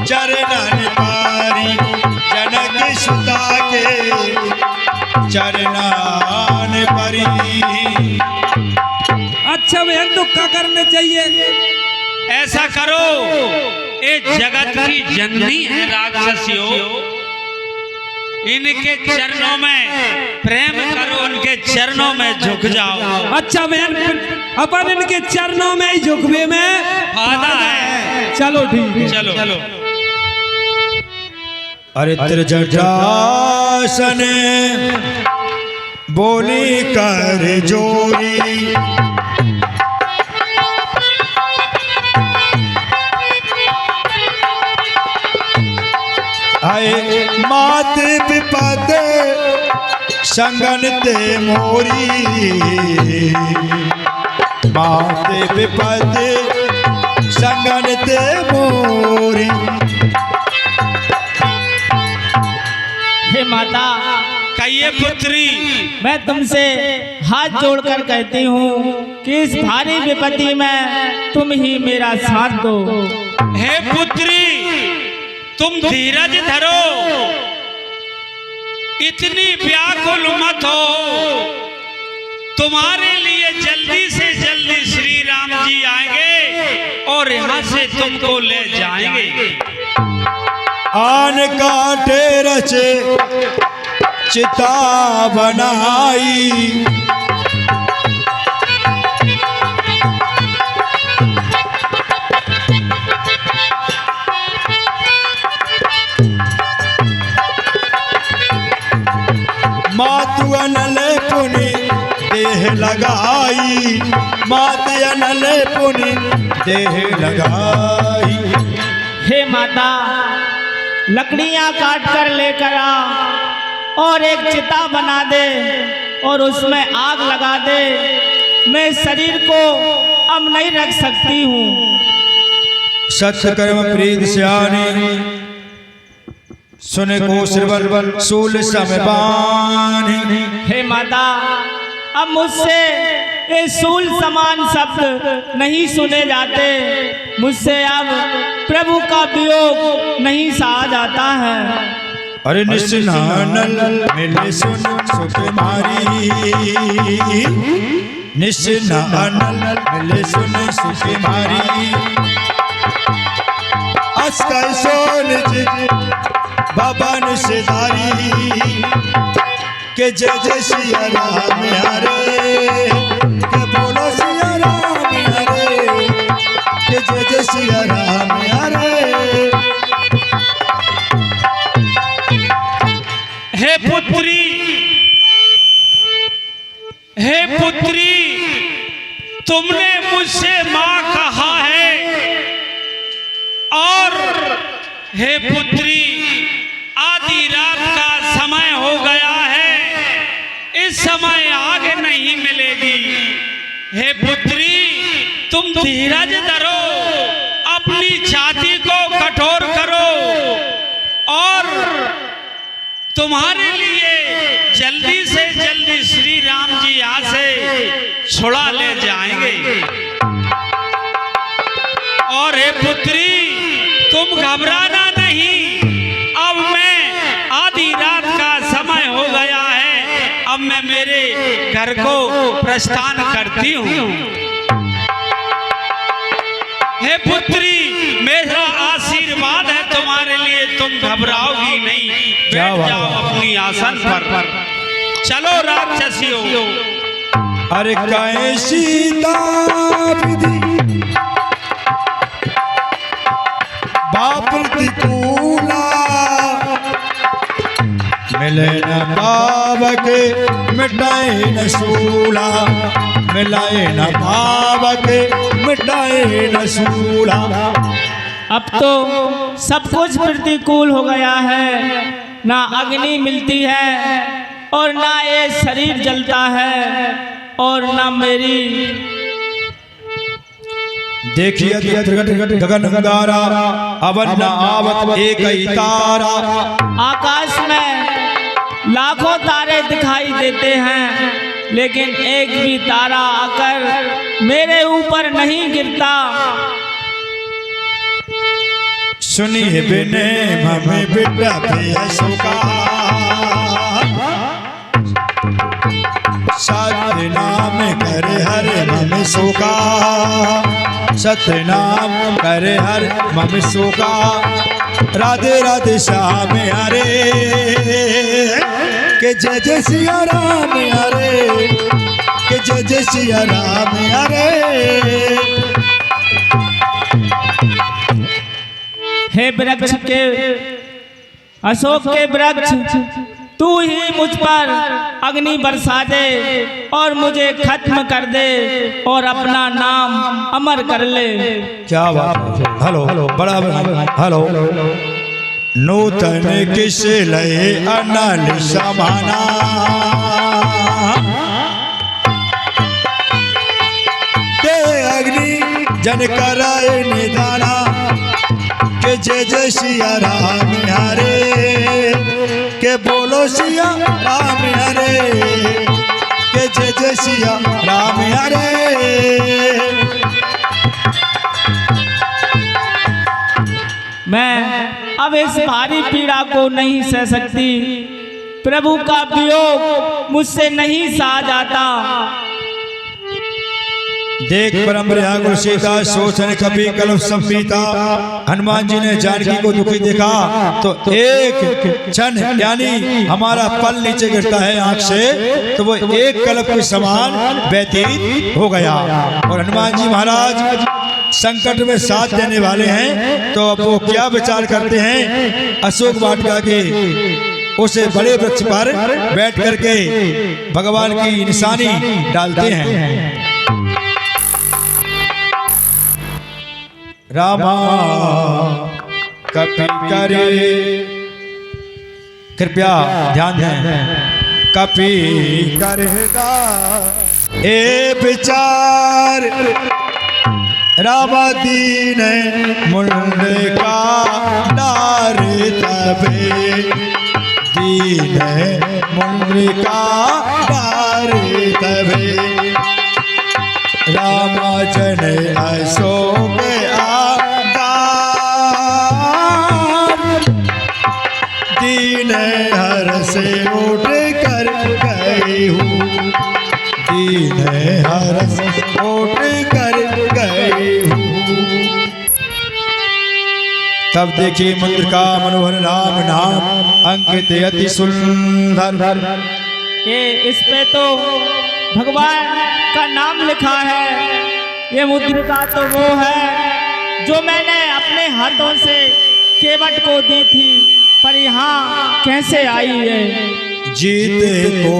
चरणन पारी, जनक सुता के चरणन परी। अच्छा बहन तो क्या करना चाहिए? ऐसा करो, ये जगत की जननी है राक्षसियों, इनके चरणों में प्रेम करो, उनके चरणों में झुक जाओ। अच्छा बहन अपन इनके चरणों में ही झुकवे में फायदा है। चलो ठीक है। चलो। अरे त्रिजटासन बोली कर जोरी, आए मात विपद संगन ते मोरी, मात विपद संगन ते मोरी। हे माता, कहिए पुत्री। मैं तुमसे हाथ जोड़कर कहती हूँ कि इस भारी विपत्ति में तुम ही मेरा साथ दो। हे पुत्री, तुम धीरज धरो, इतनी व्याकुल मत हो। तुम्हारे लिए जल्दी से जल्दी श्री राम जी आएंगे और यहाँ से तुमको ले जाएंगे। आन काटे रचे चिता बनाई, मातु अनल पुनि देह लगाई, मात अनल पुनि देह लगाई। हे माता, लकड़ियाँ काट कर लेकर आ और एक चिता बना दे और उसमें आग लगा दे। मैं शरीर को अब नहीं रख सकती हूँ। सत्य कर्म प्रीत श्यानी, सुने को श्रवण सूल समबानी। हे माता, अब मुझसे ये सूल समान शब्द नहीं सुने जाते। मुझसे अब प्रभु का वियोग नहीं सहा जाता है। अरे निस्नानल मिले सुन सुख मारी, निस्नानल मिले सुन सुख मारी। अस्कर सोन भवन से दारी, के जय जय सिया राम हरे, के बोलो सिया राम हरे, के जय जय सिया राम हरे। हे पुत्री, हे पुत्री, तुमने मुझसे माँ कहा है और हे पुत्री, आधी रात का समय हो गया है। इस समय आग नहीं मिलेगी। हे पुत्री, तुम धीरज धरो, अपनी छाती को कठोर करो और तुम्हारे लिए जल्दी से जल्दी श्री राम जी यहाँ से छुड़ा ले जाएंगे। और हे पुत्री, तुम घबराना नहीं। अब मैं आधी रात का समय हो गया है, अब मैं मेरे घर को प्रस्थान करती हूँ। हे पुत्री, मेरा आशीर्वाद है तुम्हारे लिए, तुम घबराओगी नहीं। बैठ जाओ अपनी आसन पर। चलो राक्षसियों। अरे कैसी विधि बाप प्रतिकूला, मिले न पावक मिटाए न सूला, मिलाए न पावक मिटाए न सूला। अब तो सब कुछ प्रतिकूल हो गया है, ना अग्नि मिलती है और ना ये शरीर जलता है और ना मेरी। देखिए गगन अंगारा, अवन न आवत एक ही तारा। आकाश में लाखों तारे दिखाई देते हैं, लेकिन एक भी तारा आकर मेरे ऊपर नहीं गिरता। सुनिए बिने मम्मी बेटा पिया सुका, सत्य नाम करे हरे मम्मी सुका, सत्य नाम करे हर मम्मी सुका। राधे राधे श्याम हरे, के जय जय सिया राम हरे, के जय जय सिया राम हरे। हे वृक्ष के, अशोक के वृक्ष, तू ही मुझ पर अग्नि बरसा दे और मुझे खत्म कर दे और अपना नाम अमर कर ले। क्या बात है। हेलो बड़ा हेलो। नूतन किस लय अनल समाना, ते अग्नि जन कराए निदाना, के जय जय सिया राम हरे, के बोलो सिया राम हरे, के जय जय सिया राम हरे। मैं अब इस भारी पीड़ा को नहीं सह सकती। प्रभु का वियोग मुझसे नहीं सहा जाता। देख परम गुरु सीता सोचन कपि कलम संपीता। हनुमान जी ने जानकी को दुखी देखा तो एक क्षण यानी हमारा पल नीचे गिरता है आंख से, तो वो एक कल्प के समान व्यतीत हो गया। और हनुमान जी महाराज संकट में साथ देने वाले हैं, तो अब वो क्या विचार करते हैं, अशोक वाटिका के उसे बड़े वृक्ष पर बैठ करके भगवान की निशानी डालते हैं। रामा कपि करे, कृपया ध्यान दें, कपि करेगा ए विचार, रामा दीन मुंडे का डार तबे, दीन मुंडे का डार तबे, रामा जन अशोक दीन हर से उठ कर गई हूँ, दीन हर से उठ कर गई हूँ। तब देखिए मंत्र का मनोहर राम नाम अंकित अति सुंदर। ये इस पे तो भगवान का नाम लिखा है। ये मुद्रिका तो वो है जो मैंने अपने हाथों से केवट को दी थी, पर यहाँ कैसे आई है। जीते को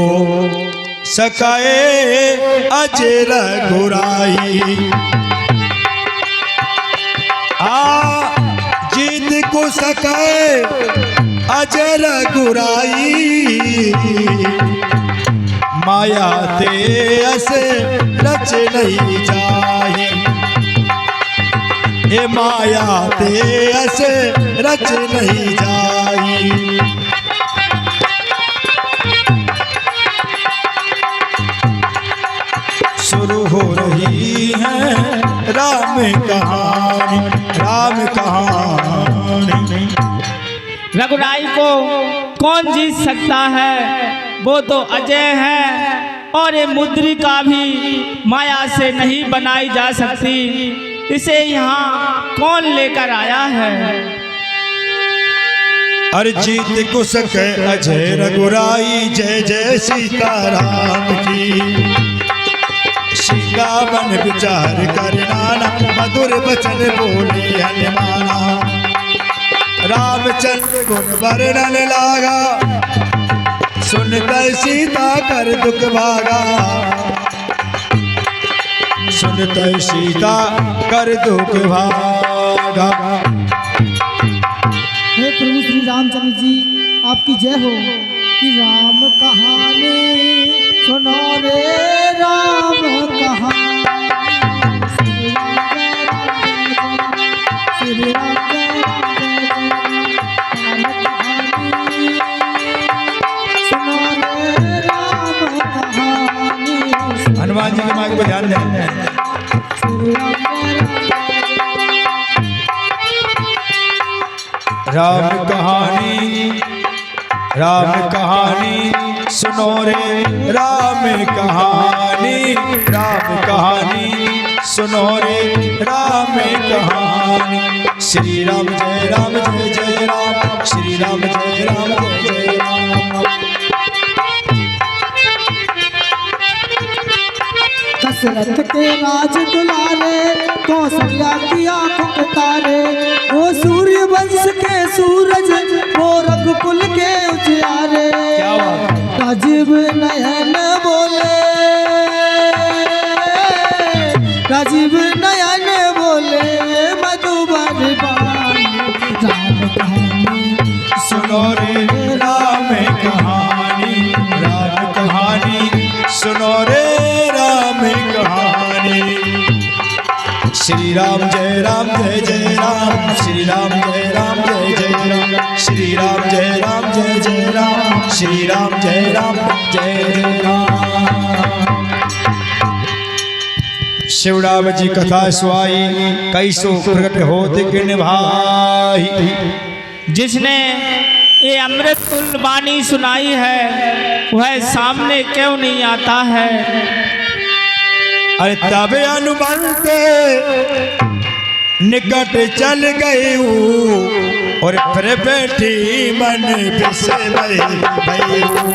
सकाए अजर गुराई, जीत को सकाए अजर गुराई, माया ते ऐसे रच नहीं जाही, ये माया ते ऐसे रच नहीं जाही। शुरू हो रही है राम कहानी, राम कहानी। रघुराई को कौन जीत सकता है, वो तो अजय है, और ये मुद्रिका भी माया से नहीं बनाई जा सकती। इसे यहाँ कौन लेकर आया है? अर्जित कुशक अजय रघुराई, जय जय सीताराम की। श्रीरामन विचार कर नाना, मधुर वचन बोले हनुमाना। रामचंद्र गुण वर्णन लागा, सुनते सीता कर दुख भागा, सुनते सीता कर दुख भागा। हे प्रभु श्री रामचंद्र जी, आपकी जय हो। कि राम कहानी सुनो रे, राम कहानी, श्री राम जय राम कहानी, सुनो रे राम कहानी। हनुमान जी के मार्ग पर ध्यान दें। राम कहानी, राम कहानी सुनो रे, राम कहानी, राम कहानी सुनो रे, राम कहानी। श्री राम जय राम जय जय राम, श्री राम जय राम जय जय राम। दशरथ के राज दुलारे, कौशल्या की आंखों के तारे, वो सूर्य वंश के सूरज, वो रघुकुल के उजियारे। राजीव नयन बोले, राजीव नयन बोले, मधुबर बाण। राम कहानी सुनो रे, राम कहानी, राम कहानी सुनो रे, राम कहानी। श्री राम जय राम जय जय राम, श्री राम जय राम जय जय राम, श्री राम जय राम जय जय राम, श्री राम जय राम जय जय राम। शिवराम जी कथा सुहाई, कैसो प्रकट होत किन भाई। जिसने ये अमृत तुल्य वाणी सुनाई है, वह सामने क्यों नहीं आता है? अरे तब हनुमंत निकट चल गई हूँ, और फिर बैठी मन बिसर गई हूँ।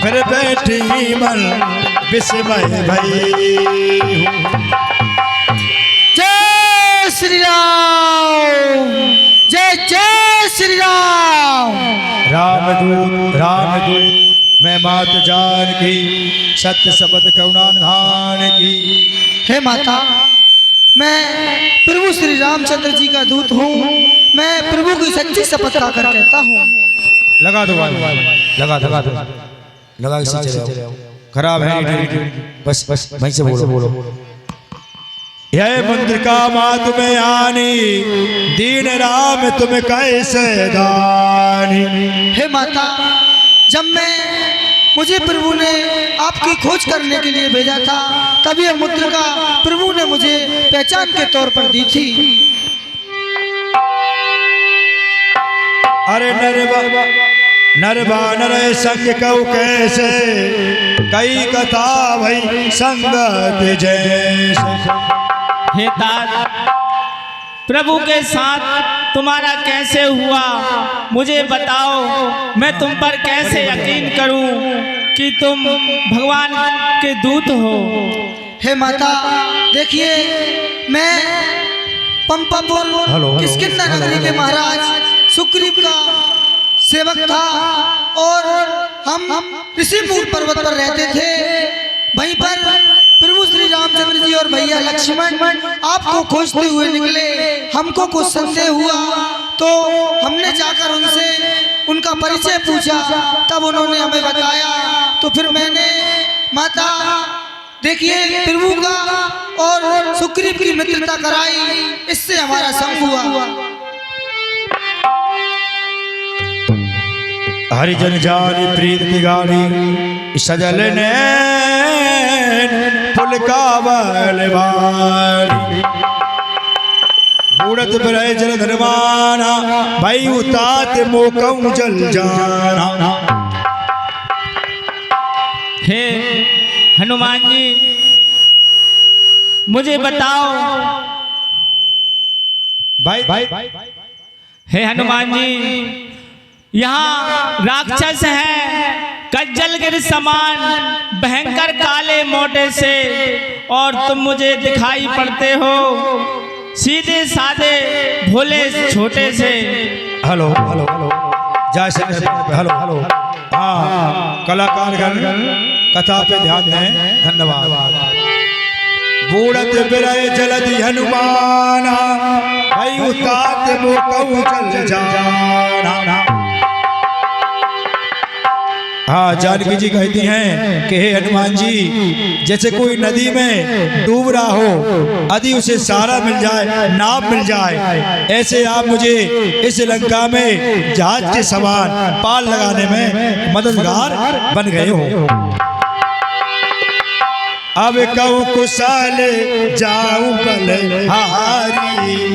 फिर बैठी मन विस्मय भई हूँ। जय श्री राम, जय जय श्री राम। रामदूत रामदूत मैं मात जान की, सत्य शपथ करुणाधान की। हे माता, मैं प्रभु श्री रामचंद्र जी का दूत हूँ। मैं प्रभु की सच्ची शपथ खाकर कहता हूँ। लगा दो लगा लगा दो लगा के चले आओ। खराब है बस बस वहीं से बोलो। यह मंत्र का माँ तुम्हें आनी, दीन राम तुम कैसे दानी। हे माता, जब मुझे प्रभु ने आपकी खोज करने के लिए भेजा था, तभी यह मुद्रिका प्रभु ने मुझे पहचान के तौर पर दी थी। अरे नरबानर संग कऊ कैसे, कई कथा भई संगत जैसे। हे तात, प्रभु के साथ तुम्हारा कैसे हुआ, मुझे बताओ। मैं तुम पर कैसे यकीन करूं कि तुम भगवान के दूत हो। हे माता, देखिए, मैं पंपापुर किष्किंधा नगरी के महाराज सुग्रीव का सेवक था, और हम ऋषिमूल पर्वत पर रहते थे। वहीं पर प्रभु श्री श्री रामचंद्र जी और भैया लक्ष्मण आपको खोजते हुए निकले। हमको कुछ संदेह हुआ तो हमने जाकर उनसे उनका परिचय पूछा, तब उन्होंने हमें बताया। तो फिर मैंने माता देखिए प्रभु का और सुग्रीव की मित्रता कराई, इससे हमारा संग हुआ। हरिजन जानी प्रीत गाड़ी सजल ने फुल का बलवारी बूढ़त बरय जल धनवाना भाई उतात मोकऊ जल जाना। हे हनुमान जी, मुझे बताओ। भाई हे हनुमान जी, यहाँ राक्षस हैं कज्जल गिर समान, भयंकर काले मोटे से, और तुम मुझे दिखाई पड़ते हो सीधे साधे भोले छोटे से। हेलो हेलो जय श्री हेलो हेलो। हाँ, कलाकारगण कथा पे ध्यान दें, धन्यवाद। बूढ़त बिरय जलधि हनुमाना भाई उतात मोकऊ जल जाना। हाँ, जानकी जी कहती हैं कि हे हनुमान जी, जैसे कोई नदी में डूब रहा हो, यदि उसे सहारा मिल जाए, नाव मिल जाए, ऐसे आप मुझे इस लंका में जहाज के समान पाल लगाने में मददगार बन गए हो। अब कहूँ कुशल जाऊं बलहारी,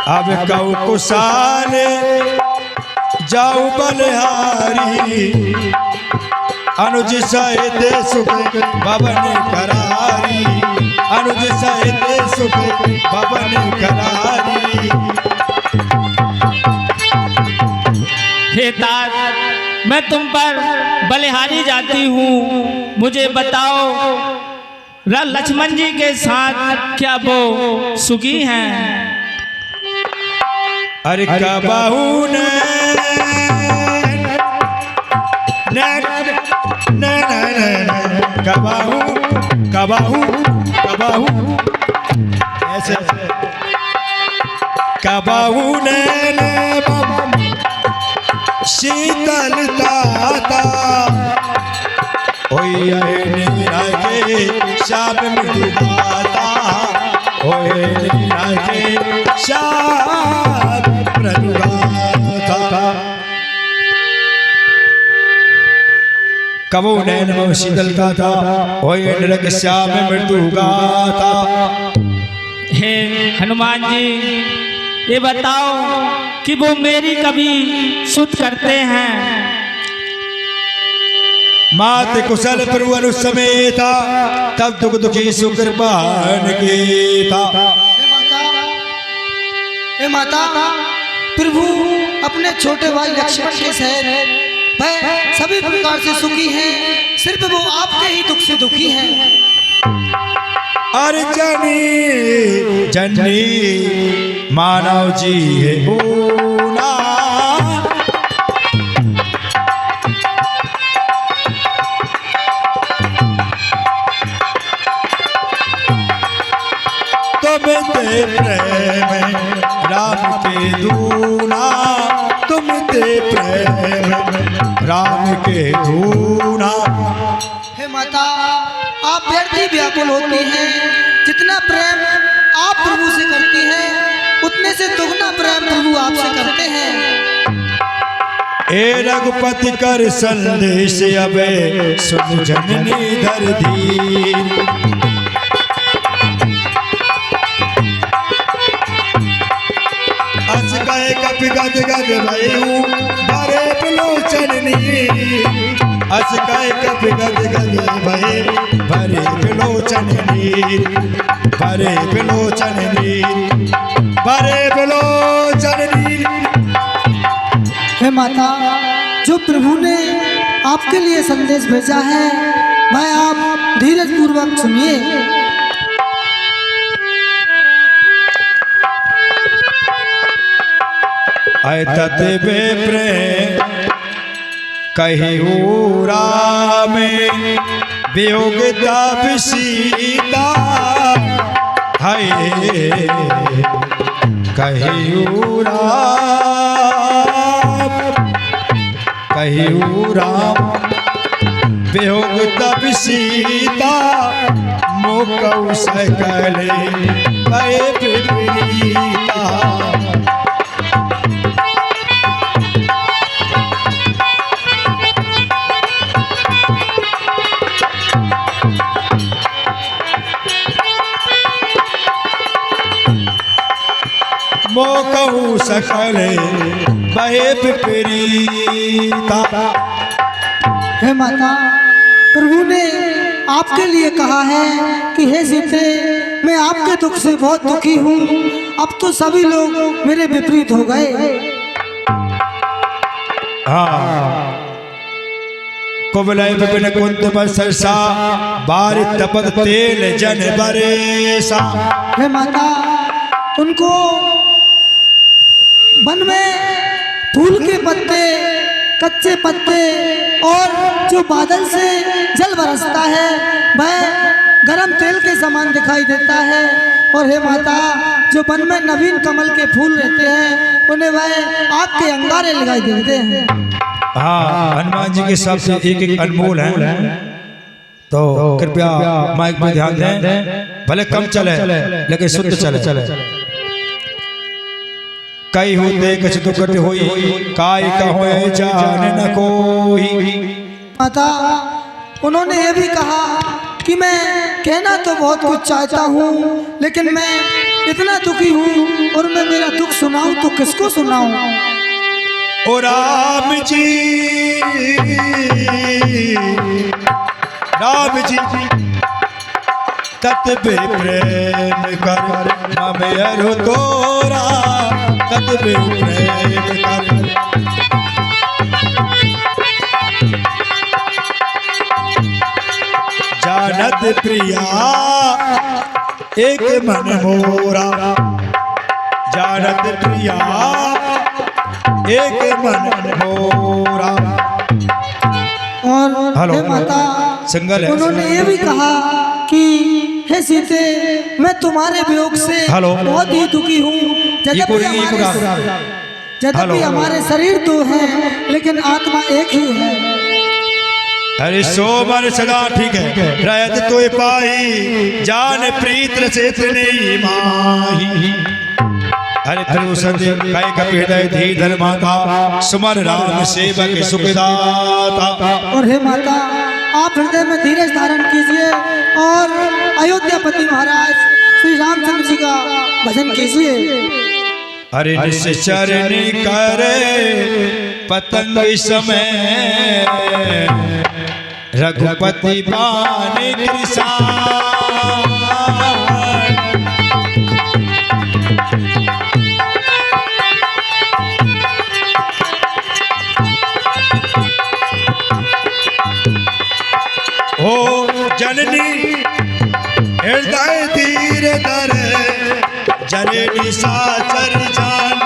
अब कहूँ कुशल जाऊं बलहारी, अनुज सहित सुख भवन करारी, अनुज सहित सुख भवन करारी। हे तात, मैं तुम पर बलिहारी जाती हूँ, मुझे बताओ लक्ष्मण जी के साथ क्या वो सुखी हैं? अरे कबहू न कबहू कबहू कबहू ऐसे कबहू न शीतलता होए नीरा के श्याम मृदुता, होए नीरा के श्याम मृदुता। कबो नैन में शीतलता था, होए नीरा के श्याम मृदुता। हे हनुमान जी, ये बताओ कि वो मेरी कभी सुध करते हैं? मात कुशल प्रभु अनुसमेता, तब दुख दुखी सुकृपान गीता। हे माता, प्रभु अपने छोटे भाई लक्ष्मण के सहित वह सभी प्रकार से सुखी हैं, सिर्फ वो आपके ही दुख से दुखी हैं। अरे जनी जनी मानव जी है ऊना, तुम ते प्रेम राम के दूना, तुम ते प्रेम राम के दूना। हे माता, आप व्यर्थी व्याकुल होती हैं, जितना प्रेम आप प्रभु से करती हैं, उतने से दुगना प्रेम प्रभु आपसे करते हैं। ए रघुपति कर संदेश अबे सुन जननी धर दी, अस गए कपि गद गद भयऊ बारे बिलोचन नी, अस गए कपि गद गद भय भरे बिलोचन नी, भरे बिलोचन नी, भरे बिलोचन नी। हे माता, जो प्रभु ने आपके लिए संदेश भेजा है वह आप धीरज पूर्वक सुनिए। आय तते बे प्रेम कहियो राम वियोग तब सीता हाय कहियो राम वियोग तब सीता मुकौ सकल भय विपरीता। मोकहु सकल भय विपरीता। हे माता, प्रभु ने आपके लिए कहा है कि हे सीते, मैं आपके दुख से बहुत दुखी हूँ। अब तो सभी लोग मेरे विपरीत हो गए। हाँ कुबलय विपिन कुंत बरसा बार तपत तेल जन बरेसा। हे माता, उनको वन में फूल के पत्ते, कच्चे पत्ते और जो बादल से जल बरसता है वह गरम तेल के समान दिखाई देता है। और हे माता, जो वन में नवीन कमल के फूल रहते हैं उन्हें वह आग के अंगारे लगाई देते हैं। हाँ हनुमान जी के शब्द एक एक अनमोल हैं, तो कृपया माइक पे ध्यान दें। भले कम चले लेकिन शुद्ध चले। कई होते कछ दुकट होई काय कहो जान न कोई। माता, उन्होंने ये भी कहा कि मैं कहना तो बहुत कुछ चाहता हूँ लेकिन मैं इतना दुखी हूँ और मैं मेरा दुख सुनाऊं तो किसको सुनाऊं। ओ राम जी तत्वे प्रेम कर ममे अरु तोरा तत्वे प्रेम कर। जानत प्रिया एक मन मोरा जानत प्रिया एक मन मोरा। और हे माता, सिंगल है। उन्होंने ये भी कहा कि हे सीते, मैं तुम्हारे वियोग से बहुत ही दुखी हूँ। यद्यपि हमारे शरीर दो हैं लेकिन आत्मा एक ही है। अरे सो मन सदा ठीक है रहत तो पाई जान प्रीत रसित नहीं माही। अरे ध्रुव संदेव काय कपिहृदय धीधर माता सुमन राम सेवक सुखदाता। और हे माता, आप हृदय में धीरज धारण कीजिए और अयोध्यापति महाराज श्री रामचंद्र जी का भजन कीजिए। अरे निश्चरण करे पतंग समय रघुपति बाण कृषाण। ओ जननी हृदय धीर धर जरे निशाचर जान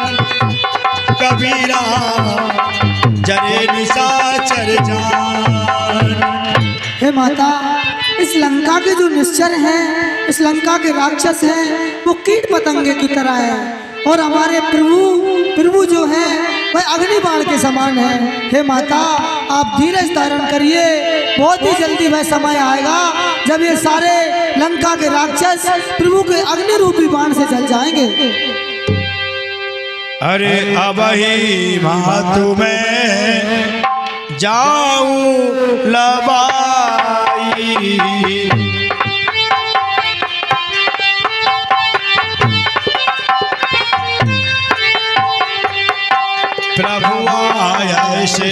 कबीरा जरे निशाचर जान। हे माता, इस लंका के जो निश्चर हैं, इस लंका के राक्षस हैं, वो कीट पतंगे की तरह है और हमारे प्रभु जो हैं वह अग्नि बाण के समान है। हे माता, आप धीरज धारण करिए, बहुत ही जल्दी वह समय आएगा जब ये सारे लंका के राक्षस प्रभु के अग्नि रूपी बाण से जल जाएंगे। अरे अब ही मातु में जाऊं लबाई प्रभु आया से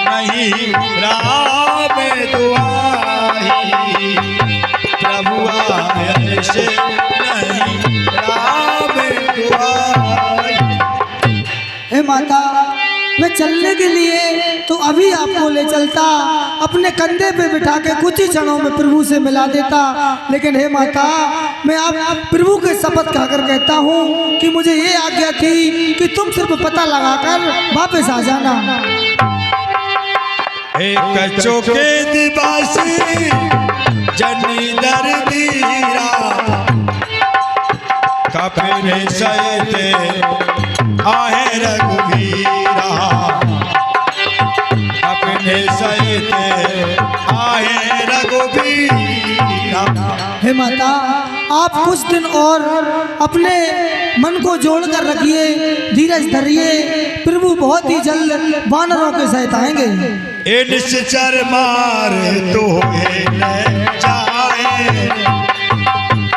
नहीं राम दुआई प्रभु आया से नहीं राम दुआई। हे माता, मैं चलने के लिए तो अभी आपको ले चलता, अपने कंधे पे बिठा के कुछ ही क्षणों में प्रभु से मिला देता, लेकिन हे माता, मैं आप प्रभु के शपथ खाकर कहता हूँ कि मुझे ये आज्ञा थी कि तुम सिर्फ पता लगाकर वापस आ जाना। एक चौके दिवासी जनी दर्दीरा कपने सैते आहे रघुवीरा अपने सैते आहे रघुवीरा। हे माता, आप कुछ दिन और अपने मन को जोड़ कर रखिए, धीरज धरिए। प्रभु बहुत ही जल्द वानरों के सहित आएंगे। ए निश्चर मार तो जाए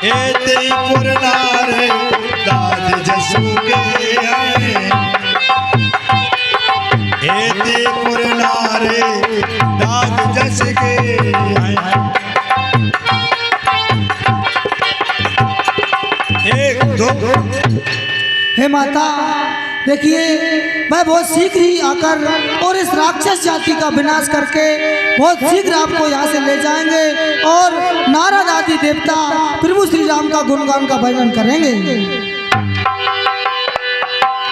ए त्रिपुर नारे दाद जसू के आए ए त्रिपुर नारे दाद जस के आए। एक दो हे माता, देखिए मैं बहुत शीघ्र ही आकर और इस राक्षस जाति का विनाश करके बहुत शीघ्र आपको यहाँ से ले जाएंगे और नारद आदि देवता प्रभु श्री राम का गुणगान का भजन करेंगे।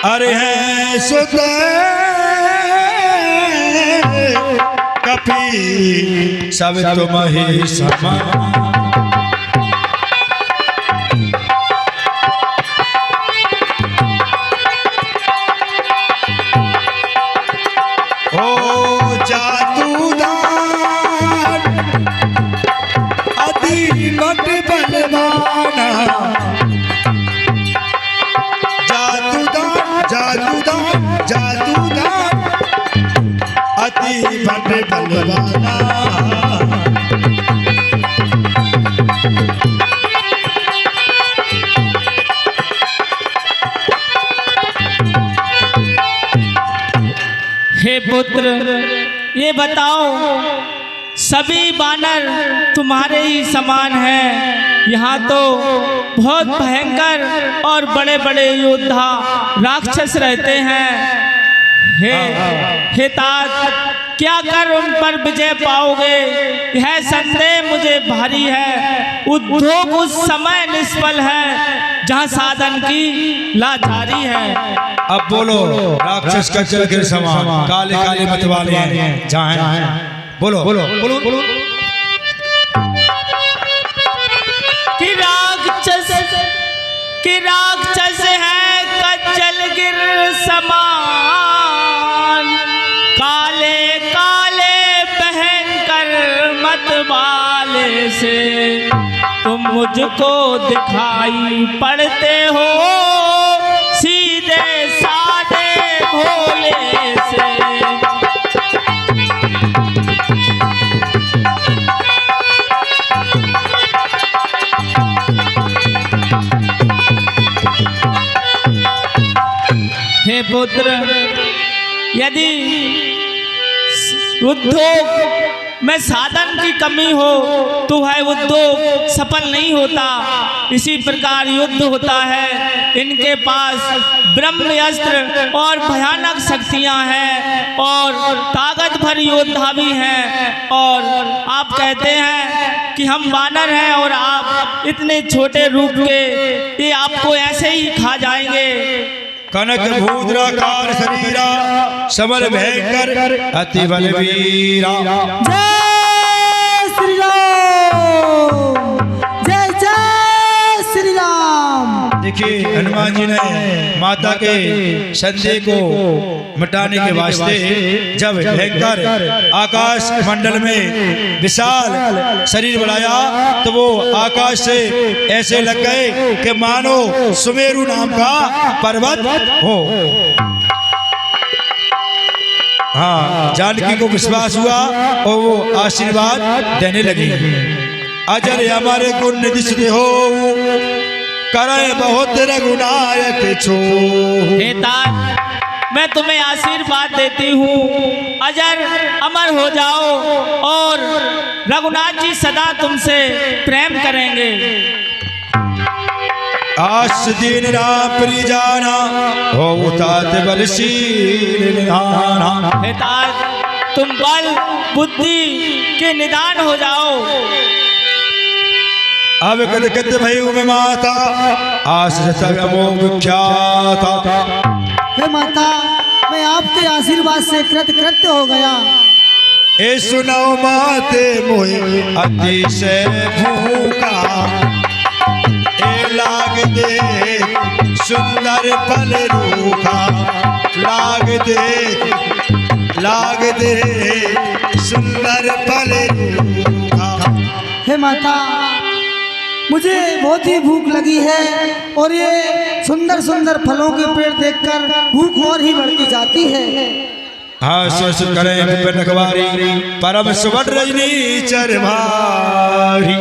अरे है सुत कपि सब तुम ही समान अति बट बलवाना। हे पुत्र, ये बताओ सभी बानर तुम्हारे ही समान हैं। यहाँ तो बहुत भयंकर और बड़े बड़े योद्धा राक्षस रहते हैं। हे तात, क्या कर उन पर विजय पाओगे, यह संदेह मुझे भारी है। उद्योग उस समय निष्फल है जहाँ साधन की लाचारी है। अब बोलो, राक्षस का चल के समान काले काले मतवाले हैं जहाँ हैं। बोलो बोलो बोलो बोलो कि राक्षस है कच्चल गिर समान, काले काले भयंकर मतवाले से तुम मुझको दिखाई पड़ते हो सीधे साधे भोले से। हे पुत्र, यदि उद्योग में साधन की कमी हो तो वह उद्योग सफल नहीं होता। इसी प्रकार युद्ध होता है। इनके पास ब्रह्मास्त्र और भयानक शक्तियां हैं और ताकत भरी योद्धा भी हैं। और आप कहते हैं कि हम वानर हैं और आप इतने छोटे रूप के, ये आपको ऐसे ही खा जाएंगे। कनक भूद्राकार शरीरा समर भयंकर अति बलवीरा। जय श्री राम, जय जय श्री राम। देखिए, हनुमान जी ने माता के संदेह को मिटाने के वास्ते जब भयंकर आकाश मंडल में विशाल शरीर बनाया तो वो आकाश से ऐसे लग गए कि मानो सुमेरु नाम का पर्वत हो। हाँ, जानकी को विश्वास हुआ और वो आशीर्वाद देने लगी। अजर हमारे गुण निधि हो करे बहुत रघुनायक छो। मैं तुम्हें आशीर्वाद देती हूँ, अजर अमर हो जाओ और रघुनाथ जी सदा तुमसे प्रेम करेंगे। आस दीन राम परिजाना हो तात बलशील निधाना। हे तात, तुम बल बुद्धि के निदान हो जाओ। अब कद कद भयु में माता आस अमोघ विख्याता। हे माता, मैं आपके आशीर्वाद से कृत कृत्य हो गया। ए सुनो माते मोहे अतिशय भूखा, ए लाग दे सुंदर फल रूखा, लाग दे सुंदर फल रूखा। हे माता, मुझे बहुत ही भूख लगी है और ये सुंदर सुंदर फलों के पेड़ देखकर भूख और ही बढ़ती जाती है। हाँ स्वस्थ करें विपिन रखवारी, परम सुवर्ण रजनी चरभारी।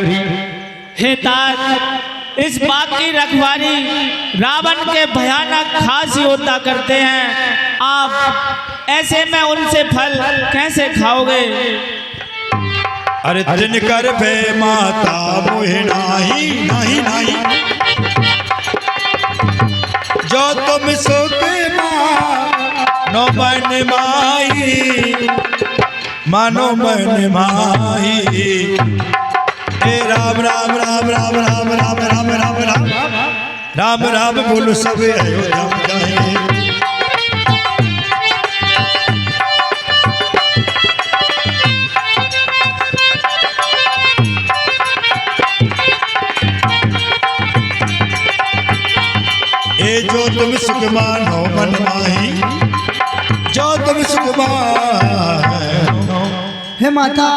हे तात, इस बाग की रखवारी रावण के भयानक खास योद्धा करते हैं। आप ऐसे में उनसे फल कैसे खाओगे? अरे दिन कर भे माता मोहे नाही नाही नाही, जो तुम सुख मानो मन माही, मानो मन माही। हे राम राम राम राम राम राम राम राम राम राम राम बोलो सब अयोध्या में जाएंगे। जो तुम सुख मानो मन माही, जो तुम सुख मानो। हे माता,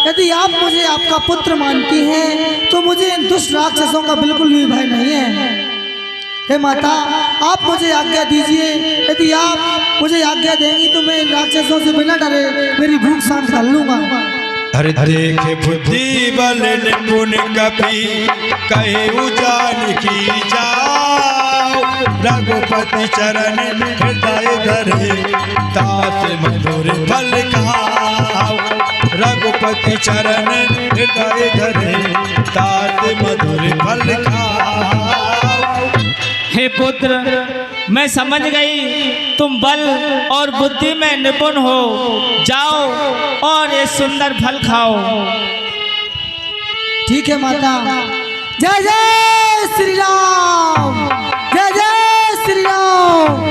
यदि आप मुझे आपका पुत्र मानती हैं तो मुझे इन दुष्ट राक्षसों का बिल्कुल भी भय नहीं है। हे माता, आप मुझे आज्ञा दीजिए। यदि आप मुझे आज्ञा देंगी तो मैं इन राक्षसों से बिना डरे मेरी भूख शांत कर लूंगा। अरे देखे बुद्धि बल निपुण कपि, कहे उजान की जाओ, रघुपति चरण हृदय धरे, तात मधुर फल खाओ। रघुपति चरण हृदय धरे, तात मधुर फल खाओ। हे पुत्र, मैं समझ गई तुम बल और बुद्धि में निपुण हो। जाओ और ये सुंदर फल खाओ। ठीक है माता। जय जय श्री राम, जय जय श्री राम।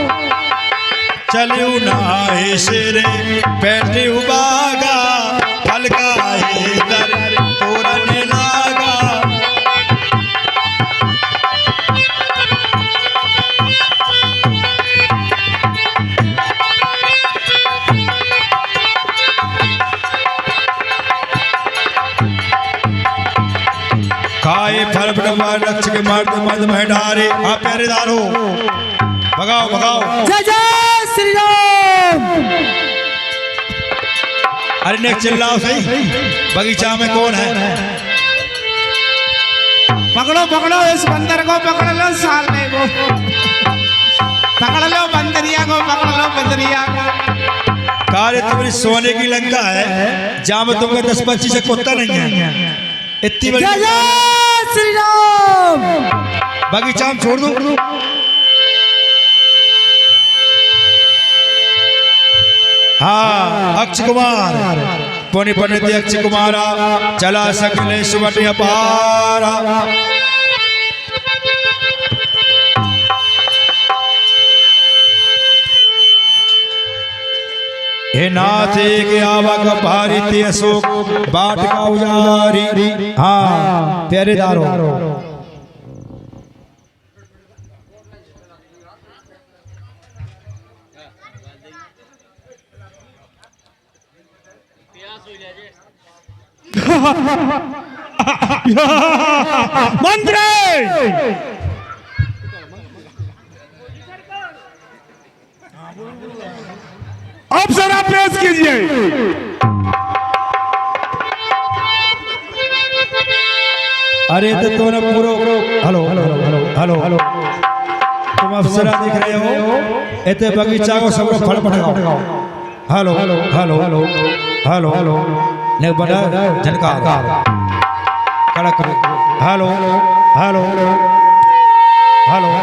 चलू नाहे शेरे बैठे उबागा, फल खाए दर तोरन लागा। खाए फल बड़वार रक्ष के मार्ग मद में डारे। आप पहरेदार हो, भगाओ भगाओ। जय जय श्री राम। अरे नेक चिल्लाओ सही, बगीचा में कौन है? पकड़ो पकड़ो इस बंदर को, पकड़ लो साले को, पकड़ लो बंदरिया को, पकड़ लो बंदरिया को। कार्य तुम्हारी सोने की लंका है, जहाँ में तुमका 10-25 से कुत्ता नहीं है। इतनी बड़ी जय जय श्री राम। बगीचा में छोड़ दो। हाँ, अक्ष कुमार पुण्य पंडित अक्ष कुमारा, चला सकले सुवर्ण अपारा। हे नाथ एक आवक भारी ते अशोक, बाट का उजारी। हाँ पहरेदार हो। मंत्री अप्सरा पेश कीजिए। अरे तो तुमने पूरा hello hello hello hello hello तुम अप्सरा दिख रहे हो, इतने बगीचा को सब फल पटकाओ। Hello hello hello hello hello hello ने बड़ा झनकार कड़क। हेलो हेलो हेलो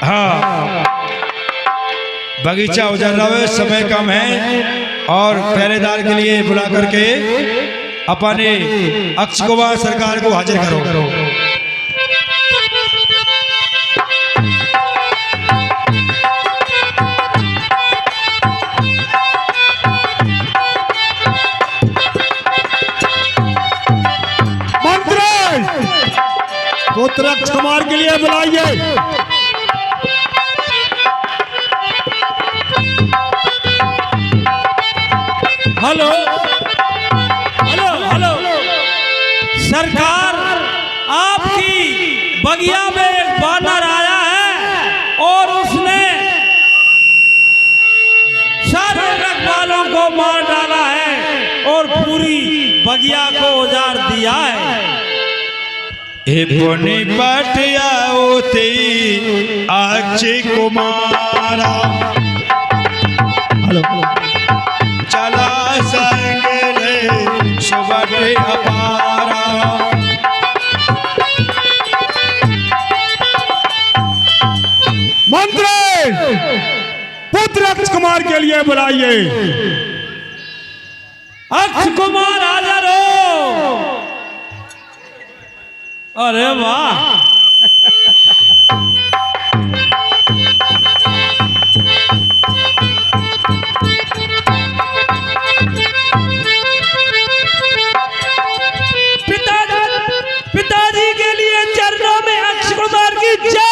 हाँ, बगीचा उजड़ रहा है, समय कम है। और पहरेदार के लिए बुला करके अपने अक्षय कुमार सरकार को हाजिर करो। पुत्र अक्षय कुमार के लिए बुलाइए। हेलो हेलो हेलो सरकार, आपकी बगिया में एक बानर आया है और उसने सारे रखवालों को मार डाला है और पूरी बगिया को उजाड़ दिया है। ए पुनि पटियाओती अक्षय कुमारा, चला संग रे सुबट अपारा। मंत्री पुत्र अक्षय कुमार के लिए बुलाइए। अक्षय कुमार हाजिर हो। अरे वाह, पिताजी के लिए चरणों में अक्षय कुमार की जय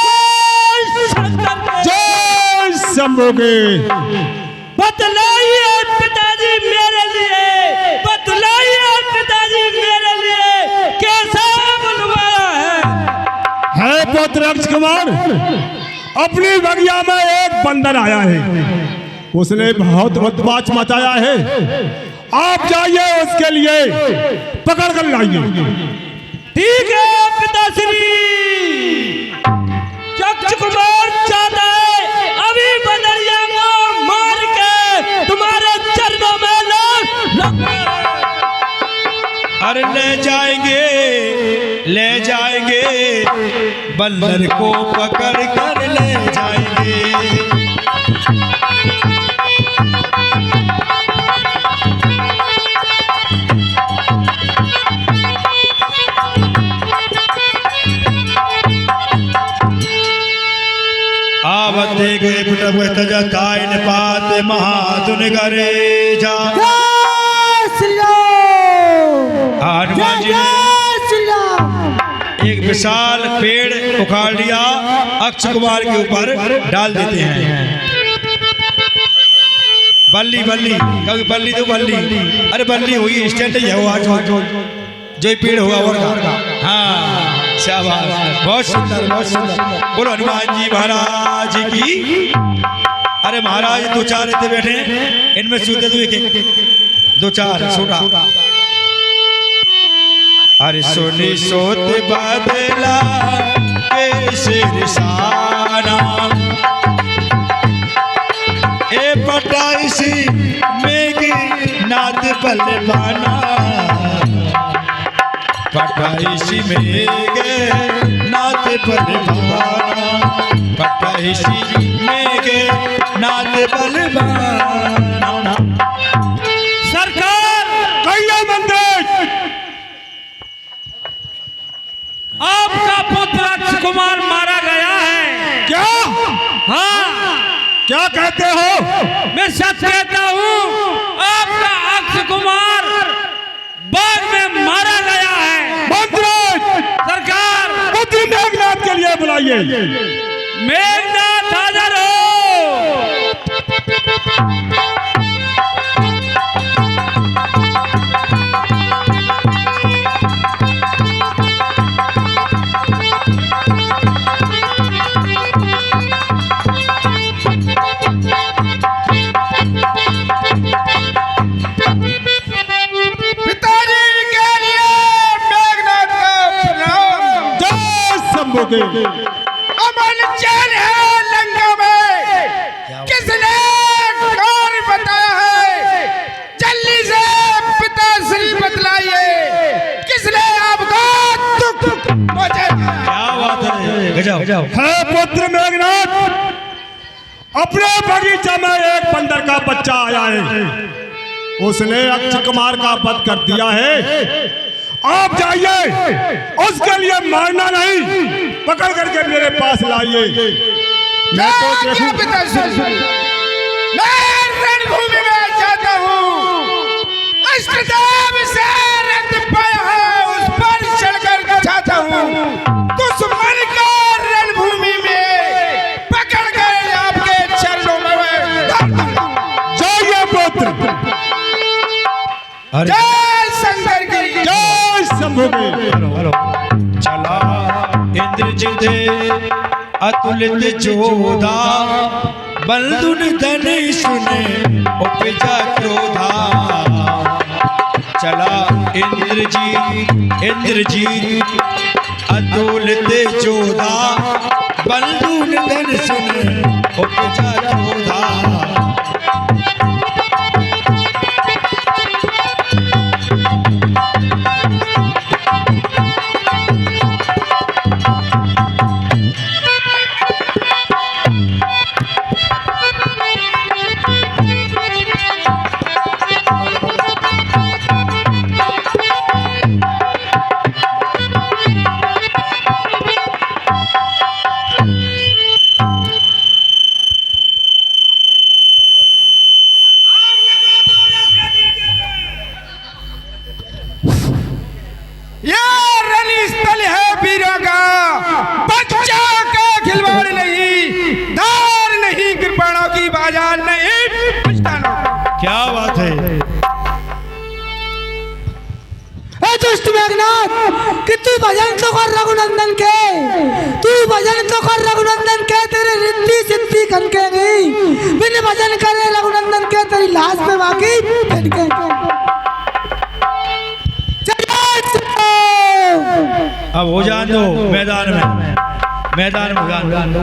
शंभू के। बतलाइए पिताजी मेरे लिए, बतलाइए पिताजी मेरे लिए कैसा बनवाया है पुत्र अक्षय कुमार। अपनी बगिया में एक बंदर आया है, उसने बहुत बदमाश मचाया है। आप जाइए उसके लिए पकड़ कर लाइए। ठीक है पिताश्री। अक्षय कुमार चाहता है अभी बंदरिया को मार के तुम्हारे चरणों में अरे ले जाएंगे बंदर को पकड़ कर ले जाएंगे। आवते गए पुटब तजा ताइन पाते महातुन करे जा। हनुमान जी ने एक विशाल पेड़ उखाड़ लिया, अक्षय कुमार के ऊपर डाल देते हैं। बल्ली बल्ली कभी बल्ली तो बल्ली, अरे बल्ली हुई स्टैंड ही है वो आज जो ही पेड़ हुआ और हाँ शाबाश, बहुत सुंदर बहुत सुंदर। बोलो हनुमान जी महाराज की। अरे महाराज दो चार रहते बैठे, इनमें सूते तो एक दो चार सोटा। अरे सोनी सोते बदला कैसे निशाना, ए पटाइसी मेगी नाद बलवाना। पटाइसी मेगे नाद बलवाना, पटाइसी मेगे नाद बलवाना। सरकार कहिए मंत्री, आपका पुत्र अक्षय कुमार मारा गया है। क्या? हाँ, क्या कहते हो? मैं सच कहता हूँ, आपका अक्षय कुमार बाग में मारा गया है। मंत्री सरकार पुत्र मेघनाथ के लिए बुलाइए। मेघनाथ हाजिर हो। अमन चैन है लंका में, किसने कौन बताया है? जल्दी से पिताश्री बतलाइए, किसने आपको दुख पहुंचाया? क्या बात है, गजब। है पुत्र मेघनाथ, अपने बगीचा में एक बंदर का बच्चा आया है। उसने अक्षय कुमार का वध कर दिया है। आप जाइए, उसके लिए मारना नहीं, पकड़ करके मेरे पास लाइए। मैं तो देखूं। पिताश्री, मैं रणभूमि में जाता हूँ, अष्टदेव से रक्त पाया है, उस पर चढ़कर जाता हूँ, दुश्मन को रणभूमि में पकड़ कर आपके चरणों में डाल दूंगा। जाइए पुत्र। जय शंकर की जय शंभू की। चला इंद्रजित अतुलित जोधा, बलदुन धन सुने उपजा क्रोधा। चला इंद्रजीत अतुलित जोधा, बलदुन धन सुने उपजा क्रोधा। क्या बात है। दुष्ट मेघनाथ, कि तू भजन तो कर रघुनंदन के, तू भजन तो कर रघुनंदन के, तेरे रिद्धि सिद्धि खनकेगी। बिन भजन करे रघुनंदन के, तेरी लाश पे बाकी अब हो जान दो मैदान में हो जान दो।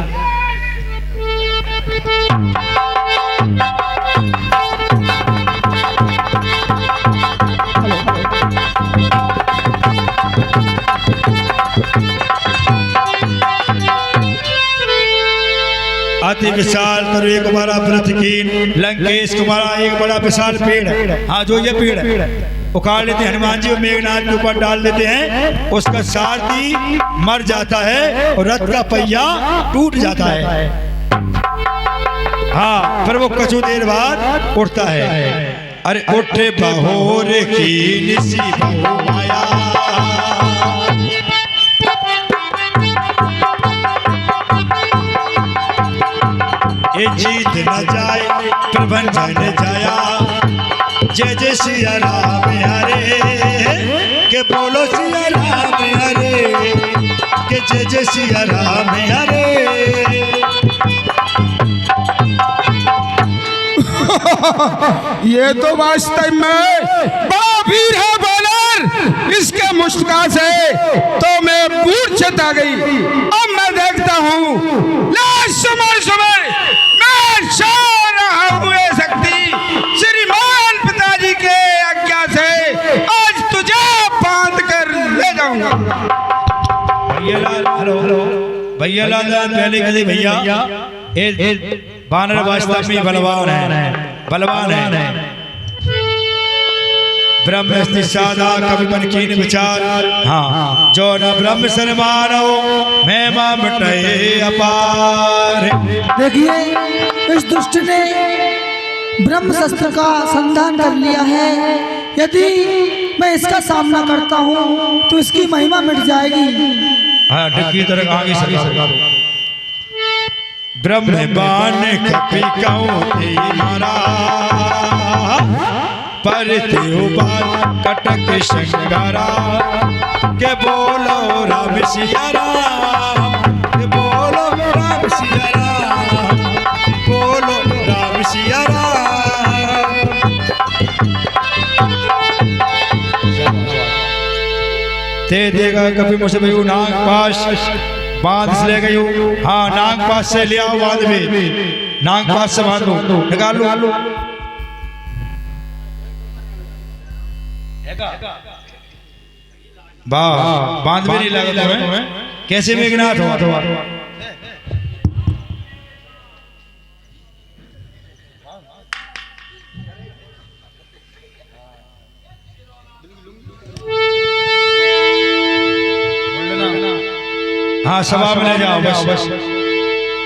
अति विशाल तरु एक बड़ा व्रत कीन, लंकेश कुमारा एक बड़ा विशाल पेड़। हाँ, जो ये पेड़ उखाड़ लेते हैं, हनुमान जी मेघनाथ के ऊपर डाल देते हैं, उसका सारथी मर जाता है और रथ का पहिया टूट जाता है। हाँ, फिर वो कुछ देर बाद उठता है। अरे उठे बहोर की निसी बहु माया, ये जीत न जाए प्रभंजन जाया। जय जय सिया राम हरे, के बोलो सिया राम हरे, के जय जय सिया राम हरे। ये तो वास्तव में बड़ा वीर है बानर, इसके मुस्का से तो मैं मूर्छित आ गई। अब मैं देखता हूँ समय मैं सो रहा हूँ, शक्ति श्रीमान पिताजी के आज्ञा से आज तुझे बांध कर ले जाऊंगा। भैया लाल, हेलो भैया लाल, पहले कहते भैया बानर वास्तव में बलवान है। ब्रह्म साधा कवि बन कीन विचार। हाँ, जो न ब्रह्म सन्मानो महिमा मिटे अपार। देखिए, इस दुष्ट ने ब्रह्म शस्त्र का संधान कर लिया है। यदि मैं इसका सामना करता हूँ तो इसकी महिमा मिट जाएगी। हाँ, डिग्गी तरह आगे सरका दो। ब्रह्म बाण कपि कौते मारा, पर त्योबार कटक शंकरा। के बोलो राम सिया राम, के बोलो राम सिया राम, बोलो राम सिया राम। ते देगा कभी मुझसे भी नाग पास बांध से ले गई। हाँ, नाग पास से ले आओ, बांध में नाग पास से बांध लो, निकालो। वाह, बांध भी नहीं लगा तुम्हें, कैसे मेघनाथ हुआ? हाँ सभा में ले जाओ बस।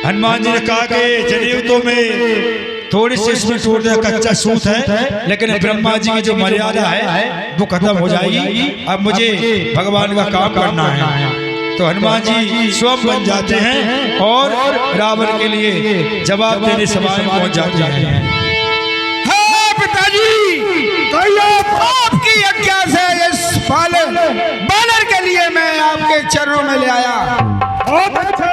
हनुमान जी ने कहा कि जनेऊ तो में थोड़ी सी इसमें टूट दे, कच्चा सूत है, लेकिन ब्रह्मा जी की जो मर्यादा है वो खत्म हो जाएगी। अब मुझे भगवान का काम करना है। तो हनुमान जी स्वयं बन जाते हैं और रावण के लिए जवाब देने सभा में पहुंच जाते हैं। हाँ पिताजी, तो आपकी आज्ञा से इस बानर के लिए मैं आपके चरणों में ले आया। बहुत अच्छे।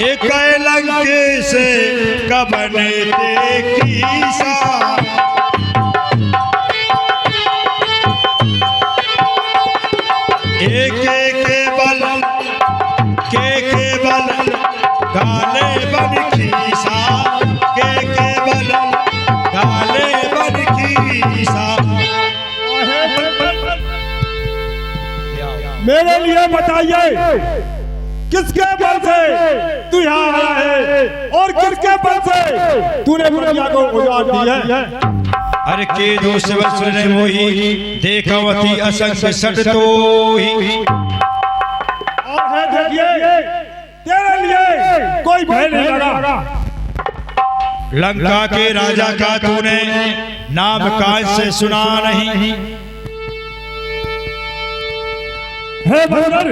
एक लंकेश कबने देखीसा, के बल गाले बन खीसा, के बल गाले बन खीसा। मेरे लिए बताइए किसके बल से तू यहाँ आया है और किसके बल से तूने दुनिया को उजाड़ दी है? अरे के दोष सुने मोही, देखवती असंग सट तो ही। और है देखिए तेरे लिए कोई भय नहीं लगा। लंका के राजा का तूने नाम काज से सुना नहीं। हे बंदर,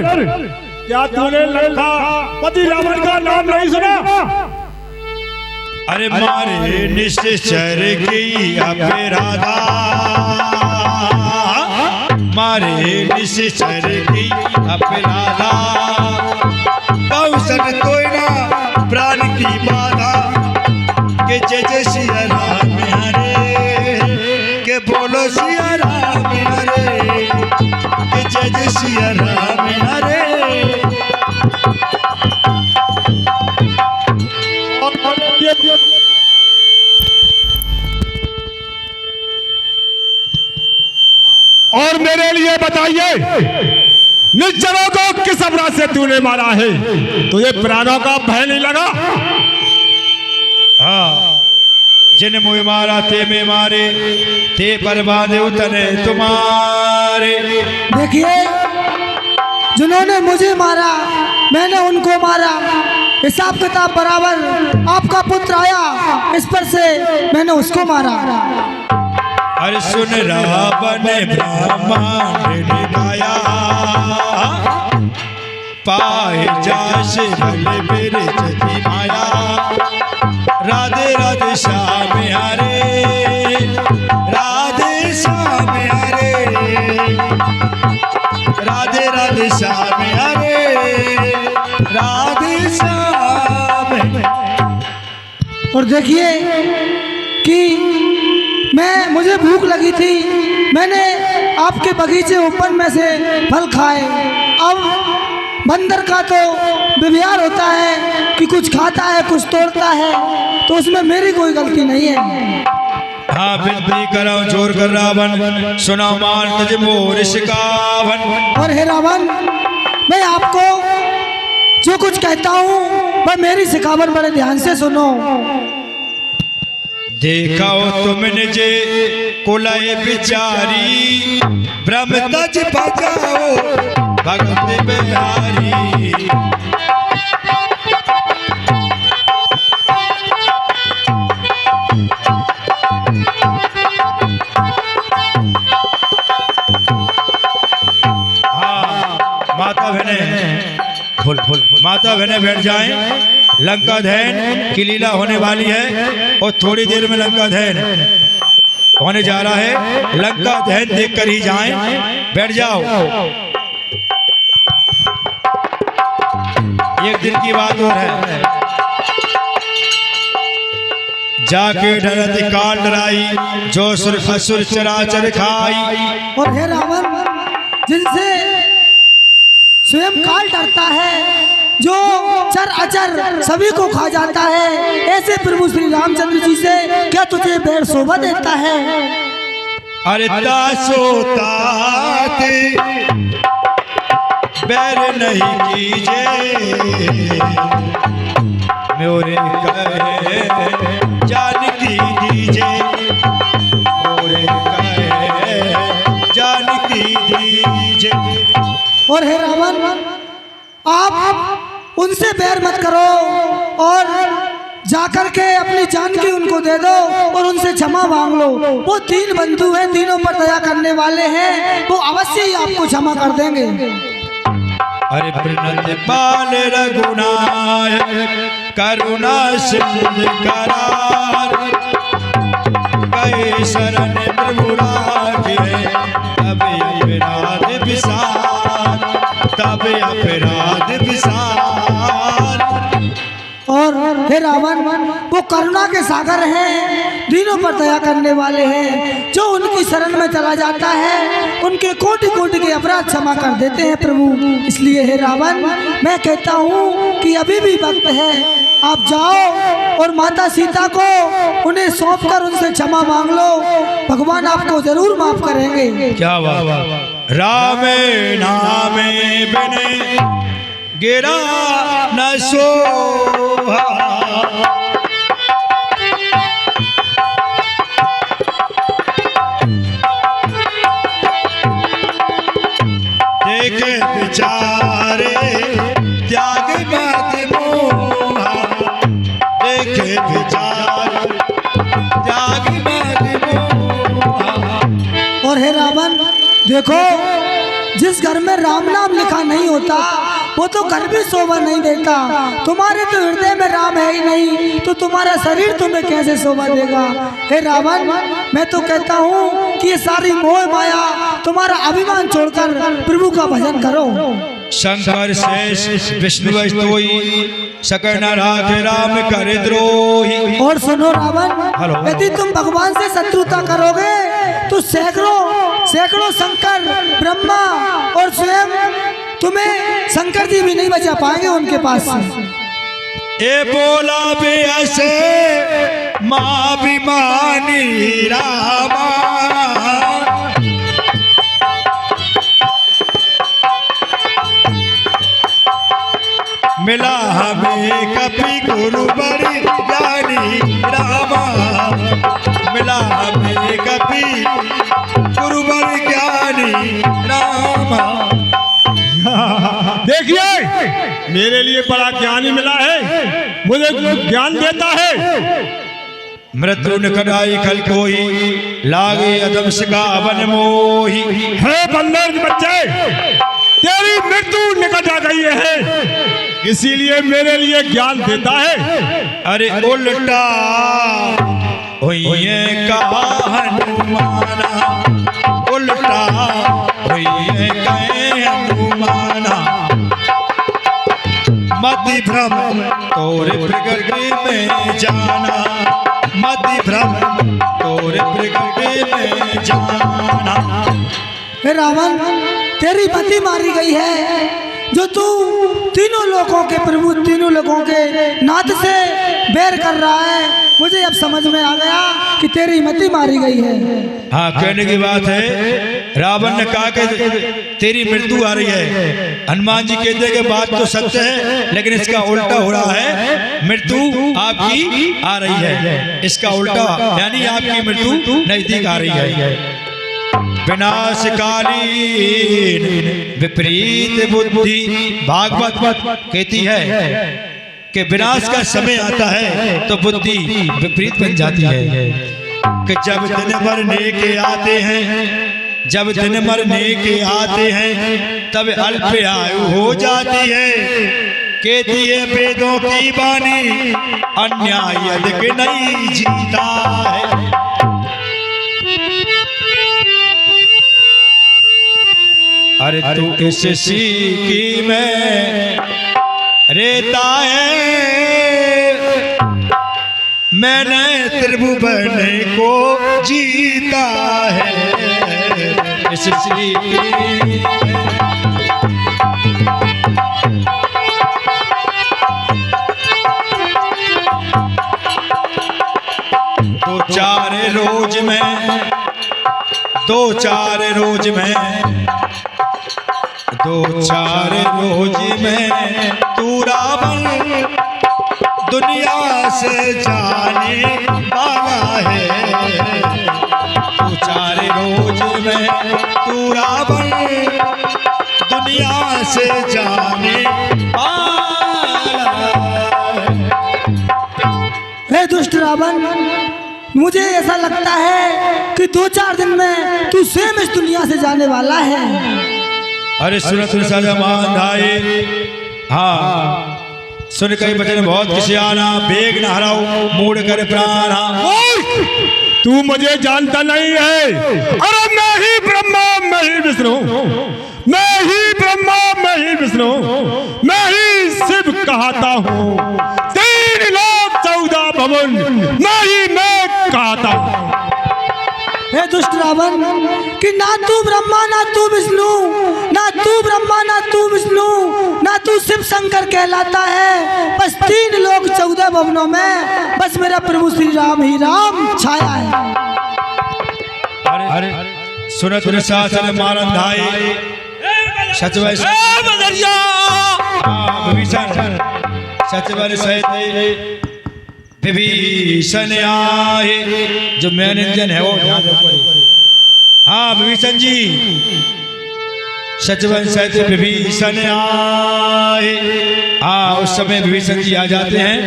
क्या तूने लंका पति रावण का नाम नहीं सुना? अरे मारे निश्चर की अपे राधा, मारे निश्चर की अपे राधा, कौशल कोई ना प्राण की बाधा, के जय जय सिया राम हरे, के बोलो सिया राम हरे, के जय जय सिया राम हरे। और मेरे लिए बताइए निश्चरों को किस अपराध से तूने मारा है? तुझे प्राणों का भय नहीं लगा? हाँ, जिन मुझे मारा ते में मारे, ते पर बांधे उतने तुम्हारे। देखिए, जिन्होंने मुझे मारा मैंने उनको मारा, हिसाब किताब बराबर। आपका पुत्र आया, इस पर से मैंने उसको मारा। अरे सुन रावण ब्रह्मांड निभाया, पाए जास बल बिरजती माया। राधे राधे श्याम हरे, राधे श्याम हरे, राधे राधे श्याम हरे, राधे श्याम। और देखिए कि मुझे भूख लगी थी, मैंने आपके बगीचे ऊपर में से फल खाए। अब बंदर का तो व्यवहार होता है कि कुछ खाता है कुछ तोड़ता है, तो उसमें मेरी कोई गलती नहीं है। हाँ विनती करो जोर कर रावण, सुना मान तुझ मोर शिकावन। और हे रावण, मैं आपको जो कुछ कहता हूँ वह मेरी शिकावन बड़े ध्यान से सुनो। देखाओ तुमने जे कुलय बिचारी, ब्रह्म तज बजाओ भगत बिहारी। हाँ, माता बहने बैठ जाएं। लंका दहन की लीला होने वाली है और थोड़ी देर में लंका दहन होने जा रहा है। लंका दहन देखकर ही जाएं, बैठ जाओ। एक दिन की बात और है, जाके डरत काल डराई, जो सुर असुर चराचर खाई। और हे रावण, जिनसे स्वयं काल डरता है, जो चर अचर सभी को खा जाता है, ऐसे प्रभु श्री रामचंद्र जी से क्या तुझे बैर शोभा देता है? अरे दासोता बैर नहीं कीजे, मोरे कहे जान की दीजे। और हे रावण, आप उनसे बैर मत करो और जाकर के अपनी जान की उनको दे दो और उनसे क्षमा मांग लो। वो 3 बंधु हैं, तीनों पर दया करने वाले हैं, वो अवश्य ही आपको क्षमा कर देंगे। अरे प्रणत बाल रघुनायक करुणा सिंधु करार, गए शरण प्रभु राखे तब अपराध विसार, तब अपराध विसार। और हे रावण, वो करुणा के सागर हैं, दीनों पर दया करने वाले हैं, जो उनकी शरण में चला जाता है उनके कोटि कोटि के अपराध क्षमा कर देते हैं प्रभु। इसलिए हे रावण, मैं कहता हूँ कि अभी भी वक्त है, आप जाओ और माता सीता को उन्हें सौंप कर उनसे क्षमा मांग लो, भगवान आपको जरूर माफ करेंगे। क्या बात। राम नामे बिने गिरा न सोहा, देखे विचारे त्याग मत मोहा, देखे विचार त्याग मत मोहा। और हे रावण, देखो, जिस घर में राम नाम लिखा नहीं होता वो तो घर भी शोभा नहीं देता। तुम्हारे तो हृदय में राम है ही नहीं, तो तुम्हारा शरीर तुम्हें कैसे शोभा देगा। हे रावण, मैं तो कहता हूँ कि ये सारी मोह माया, तुम्हारा अभिमान छोड़कर प्रभु का भजन करो। शंकर शेष विष्णु स्तोई सकल न राखे राम कर द्रोही। और सुनो रावण, यदि तुम भगवान से शत्रुता करोगे तो सैकड़ों शंकर, ब्रह्मा और स्वयं तुम्हें शंकर जी भी नहीं बचा पाएंगे उनके पास से। ए बोला भी ऐसे माँ विमानी रामा, मिला हमें कभी गुरु बड़ी ज्ञानी रामा, मिला हमें कभी गुरु बड़ी ज्ञानी रामा। देखिए, मेरे लिए बड़ा ज्ञानी मिला है, मुझे ज्ञान देता है। मृत्यु निकट आई खल कोई, लागे अदम सिका बन मोही। है बंदर बच्चे, तेरी मृत्यु निकट आ गई है, इसीलिए मेरे लिए ज्ञान देता है। अरे उल्टा होइए कहा हनुमाना, उल्टा होइए कहे हनुमाना। मति भ्रम तोरे प्रकृति में जाना, मति भ्रम तोरे प्रकृति में जाना। हे रावण, तेरी मति मारी गई है, जो तू तीनों लोगों के प्रभु, तीनों लोगों के नाथ से बैर कर रहा है। मुझे अब समझ में आ गया कि तेरी मति मारी गई है। हाँ, कहने की बात है, रावण ने कहा कि तेरी मृत्यु आ रही है। हनुमान जी कहते हैं कि बात तो सत्य है, लेकिन इसका उल्टा हो रहा है, मृत्यु आपकी आ रही है। इसका उल्टा यानी आपकी मृत्यु नजदीक आ रही है। विनाशकालीन विपरीत बुद्धि, भागवत कहती है कि विनाश का समय आता है तो बुद्धि विपरीत बन जाती है। कि जब दिन मरने के आते हैं, जब दिन मरने के आते हैं, तब अल्प आयु हो जाती है। कहती है वेदों की वाणी, अन्याय अधिक नहीं जीता है। अरे तू इस सीखी में रहता है, मैंने त्रिभुवन को जीता है। इस सीखी दो चार रोज में, दो चार रोज में, दो चार रोज में तू रावण दुनिया से जाने वाला है। दो चार रोज में तू रावण दुनिया से जाने वाला। हे दुष्ट रावण, मुझे ऐसा लगता है कि 2-4 दिन में तू स्वयं इस दुनिया से जाने वाला है। अरे सुनत साजा मान आए, हाँ सुन कई बचन बहुत किसी आना, बेग न हराओ मूड कर प्राण। तू मुझे जानता नहीं है। अरे मैं ही ब्रह्मा मैं ही विष्णु, मैं ही ब्रह्मा मैं ही विष्णु, मैं ही शिव कहता हूँ। 3 लाख 14 भवन मैं ही मैं कहता हूँ। हे दुष्ट रावण, कि ना तू ब्रह्मा ना तू विष्णु, ना तू ब्रह्मा ना तू विष्णु, ना तू शिव शंकर कहलाता है। बस 3 लोक 14 भवनों में बस मेरा प्रभु श्री राम ही राम छाया है। अरे सुनत शासन मारन धाई, सच विभीषण सचवर सहित विभीषण आए। जो मेन इंजन है वो ध्यान रखो। हाँ विभीषण जी, सचवन सहित विभीषण आए। हाँ उस समय विभीषण जी आ जाते हैं।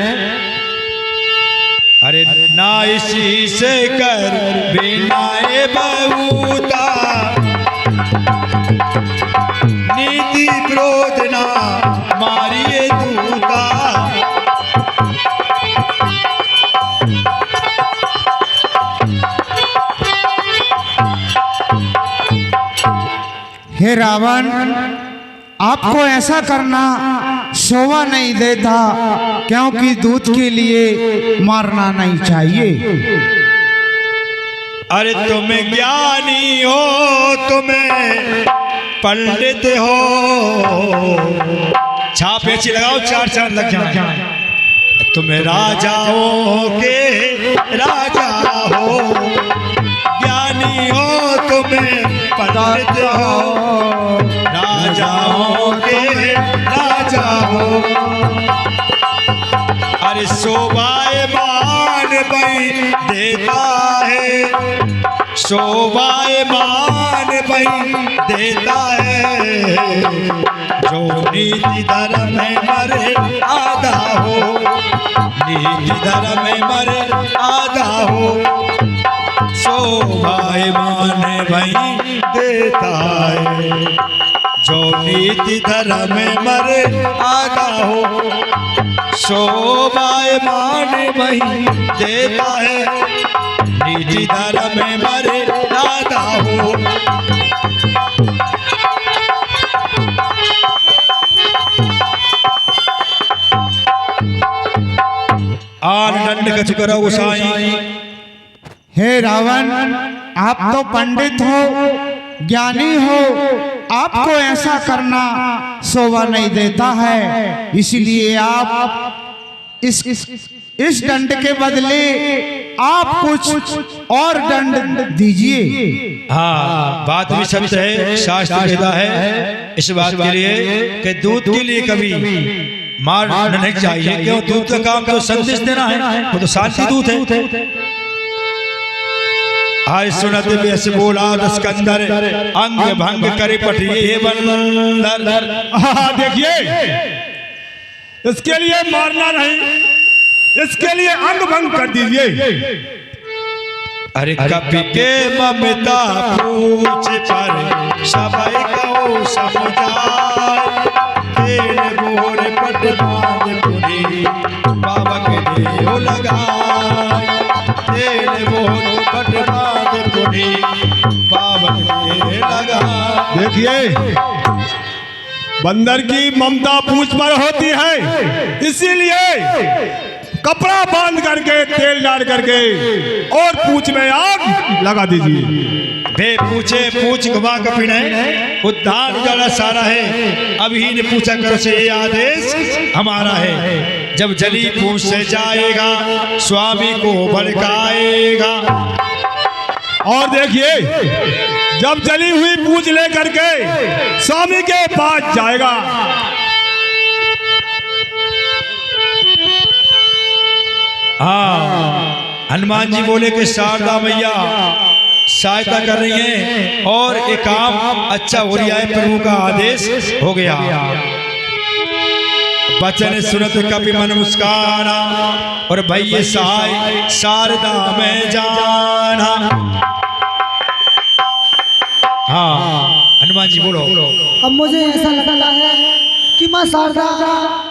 अरे ना इसी से कर बिनाए बहुता, नीति क्रोध ना मारिए दूता। हे रावण, आपको ऐसा करना शोभा नहीं देता, क्योंकि दूध के लिए मारना नहीं चाहिए। अरे तुम ज्ञानी हो, तुम्हें पंडित हो, छाप ऐसी लगाओ 4 लग जाए। तुम राजाओं के राजा हो, ज्ञानी हो तुम्हें पंडित हो, राजाओं के राजा हो। अरे शोभायमान बई देता है, शोभायमान बई देता है। जो नीति धर्म में मरे आधा हो, नीति धर्म में मरे आधा हो। शोभायमान भई देता है, जो नीति धर्म में मरे आधा हो। शोभायमान भई देता है, नीति धर्म में मरे आधा हो। आन दंड कछु करो गोसाई। हे रावण, आप तो पंडित हो, ज्ञानी हो, आपको ऐसा करना शोभा नहीं देता है। इसलिए आप इस दंड के बदले आप कुछ और दंड दीजिए। हाँ बात भी सत्य है, शास्त्र कहता है इस बात के लिए कि दूध के लिए कभी मारना नहीं चाहिए। क्यों? दूध का काम तो संदेश देना है, वो तो शांति दूध है। आज सुनत बेस बोला स्कंदर, अंग भंग करे पटिए बंदर। देखिए, इसके लिए मारना नहीं, इसके लिए अंग भंग कर दीजिए। अरे कपि के ममता पूछ पर सबई को समझाए। तेल बोर पट बांध पुरी बाबक देव लगाए। तेल बोर पट बांध पुरी बाबक देव लगाए। देखिए, बंदर की ममता पूछ पर होती है, इसीलिए कपड़ा बांध करके तेल डाल करके और पूछ में आग लगा दीजिए। बे पूछे पूछ घुमा कर पिने उद्धार उजाला सारा है। अभी ने पूछा करो से ये आदेश हमारा है। जब जली पूछ से जाएगा स्वामी को भड़काएगा। और देखिए, जब जली हुई पूछ ले करके स्वामी के पास जाएगा, हाँ हनुमान जी बोले कि शारदा मैया सहायता कर रही हैं और ये काम अच्छा हो रहा है। प्रभु का आदेश हो गया। बचन सुनत कपि मन मुस्काना और भैया सहाय शारदा में जाना। हाँ हनुमान जी बोलो। अब मुझे ऐसा लगता है कि माँ शारदा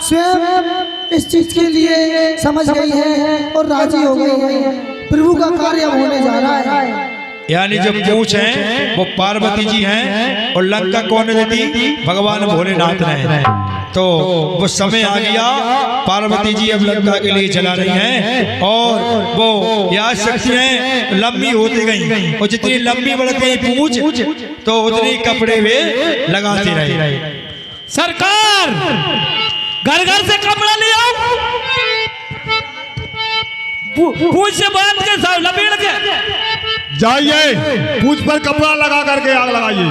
स्वयं इस चीज के लिए समझ गई है और राजी हो गई है। प्रभु का कार्य अब होने जा रहा है। यानी जो पूछ है वो पार्वती जी हैं और लंका कौन ने दी? भगवान भोलेनाथ ने। तो वो समय आ गया, पार्वती जी अब लंका के लिए चला रही हैं और वो याद शक्तियां लंबी होती गई और जितनी लंबी बढ़ गई पूछ तो उतनी कपड़े वे लगाते रहे। सरकार घर घर से कपड़ा ले आओ, पूछ से बांध के सब लपेट के जाइए, पूछ पर कपड़ा लगा करके आग लगाइए।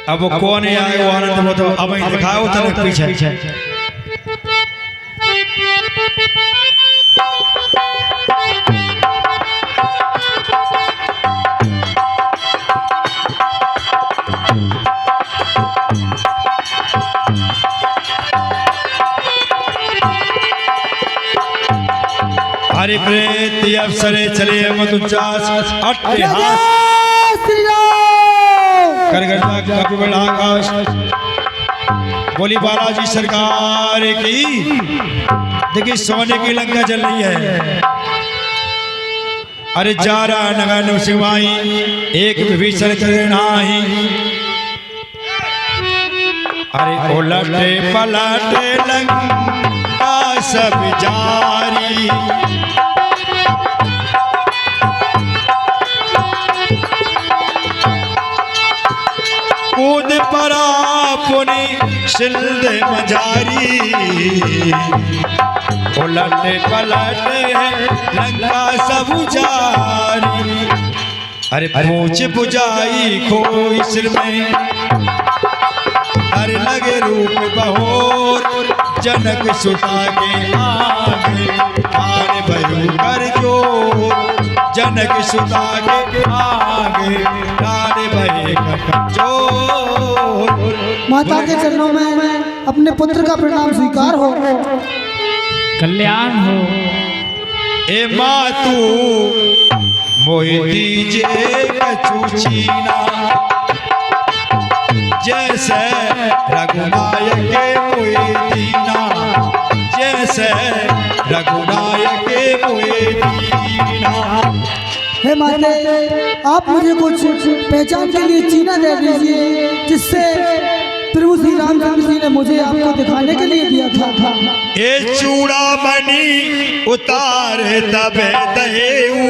अब वो कौन है आए वो आनंद वो तो अब ही दिखाओ तनक पीछे। हरि प्रेत अवसरे चले मत उच्चास अट्टे हाथ श्री राम। कर गर्दा कपि बड़ा आकाश। बोली बालाजी सरकार की। देखिए सोने की लंका जल रही है। अरे जा रहा नगन सिवाई एक विभीषण करे नाही। अरे उलटे पलटे लंका सब जारी। कूद परा पुनि सिल्द मजारी। उलटे पलटे लंका सब जारी। अरे पूछ बुझाई खोई सिर में। अरे लगे रूप बहोर जनक सुता के आगे। आने भयु कर जोर जनक सुता के आगे। आने भय कर जोर। माता के चरणों में अपने पुत्र का प्रणाम स्वीकार हो। कल्याण हो। ए मातू मोहि दीजे कछु छीना। जैसे रघुनायक मोहि दीना। जैसे रघुनायक मोहि दीना। हे माते, आप मुझे कुछ पहचान के लिए चीना दे दीजिए जिससे प्रभु श्री रामचंद्र जी ने मुझे आपको दिखाने के लिए दिया था। ये चूड़ा बनी उतार तबे दहेऊ।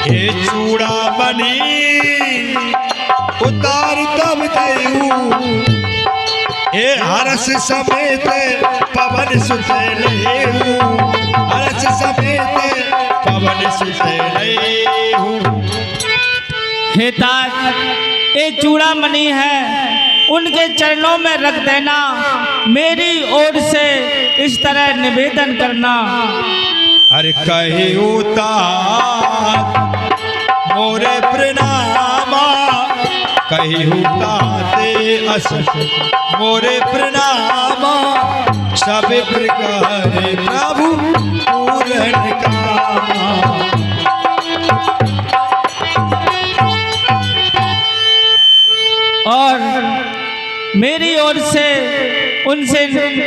ये चूड़ा बनी उतार तब दहेऊ। ए हरस समेत पवन सुते लेऊ। हरस समेत पवन सुते लेऊ। हे तात ये चूड़ामणि है, उनके चरणों में रख देना। मेरी ओर से इस तरह निवेदन करना। अरे कहे उतार मोरे प्रणामा। कही उताते अस मोरे प्रणामा। सब प्रकार प्रभु पूर्ण कामा। और मेरी ओर से उनसे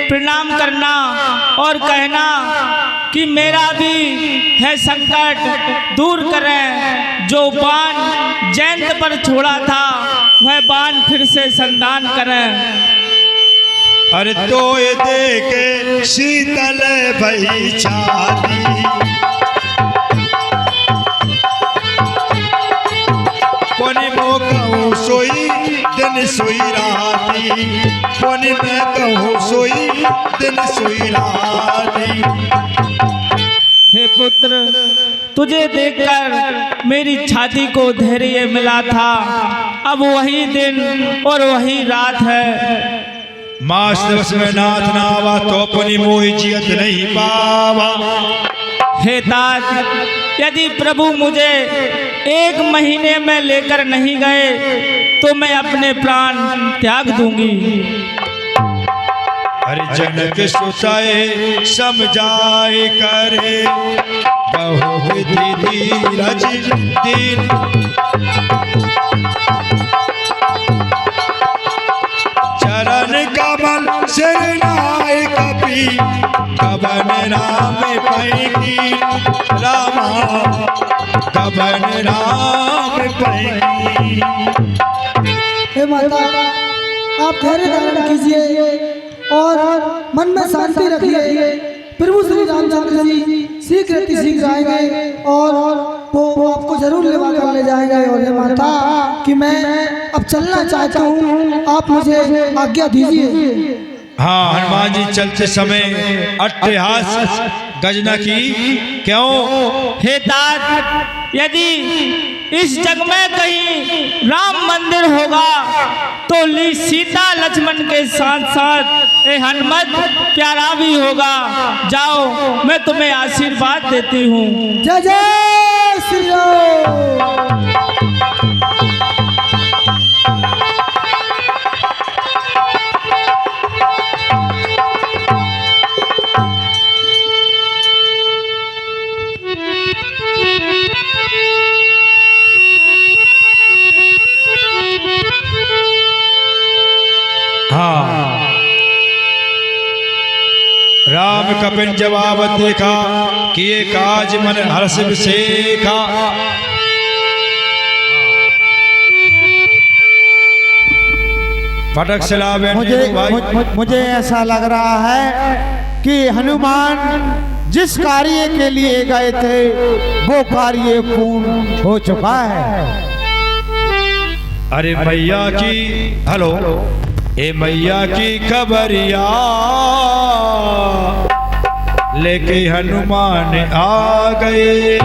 प्रणाम करना और कहना कि मेरा भी है संकट दूर करें। जो बाण जयंत पर छोड़ा था वह बाण फिर से संधान करें। अरे तो ये देखे शीतल भई छाती। कोनी मो कहूँ सोई दिन सोई राती। कोनी मैं कहूँ सोई दिन सोई राती। हे पुत्र तुझे देखकर मेरी छाती को धैर्य मिला था। अब वही दिन और वही रात है। मास दिवस में नाथ नावा तो अपनी मोहि जियत नहीं पावा। हे तात, यदि प्रभु मुझे 1 महीने में लेकर नहीं गए तो मैं अपने प्राण त्याग दूंगी। अरे जनक सुताए समझाए करे बहुविधि धीरज दीन। चरण कमल सिरनाए कपि कबन राम पैकी रामा कबन राम पैकी। हे माता, आप धैर्य धारण कीजिए और मन में शांति रखिए। प्रभु श्री रामचंद्र जी शीघ्र आएंगे और वो आपको जरूर ले जाएंगे। और हे माता कि मैं अब चलना चाहता हूँ, आप मुझे आज्ञा दीजिए। हाँ, हनुमान जी चलते समय अट्टहास गजना की क्यों? हे तात, यदि इस जग में कहीं राम मंदिर होगा तो ली सीता लक्ष्मण के साथ साथ ए हनुमत प्यारा भी होगा। जाओ, मैं तुम्हें आशीर्वाद देती हूँ। जय जय श्री राम। हाँ, राम कपिन जवाब देखा कि ये काज मन हर्ष विसेखा। फटक सिलावे मुझे ऐसा लग रहा है कि हनुमान जिस कार्य के लिए गए थे वो कार्य पूर्ण हो चुका है। अरे मैया की हेलो, ए मैया की खबरिया लेके हनुमान आ गए।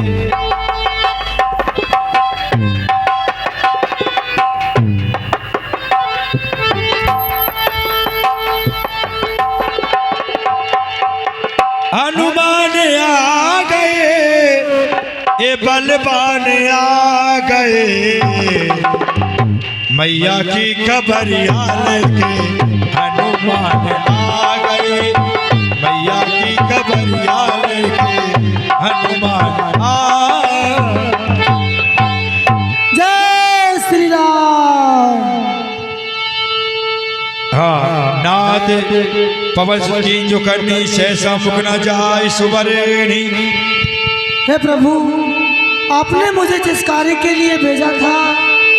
हनुमान आ गए, ए बलवान आ गए। मैया की खबरिया लेके हनुमान आ गए। मैया की खबरिया लेके हनुमान आ। जय श्री राम। हाँ, नाथ पवन की जो करनी सहसा मुख न जाए सुबरेणी। हे प्रभु, आपने मुझे जिस कार्य के लिए भेजा था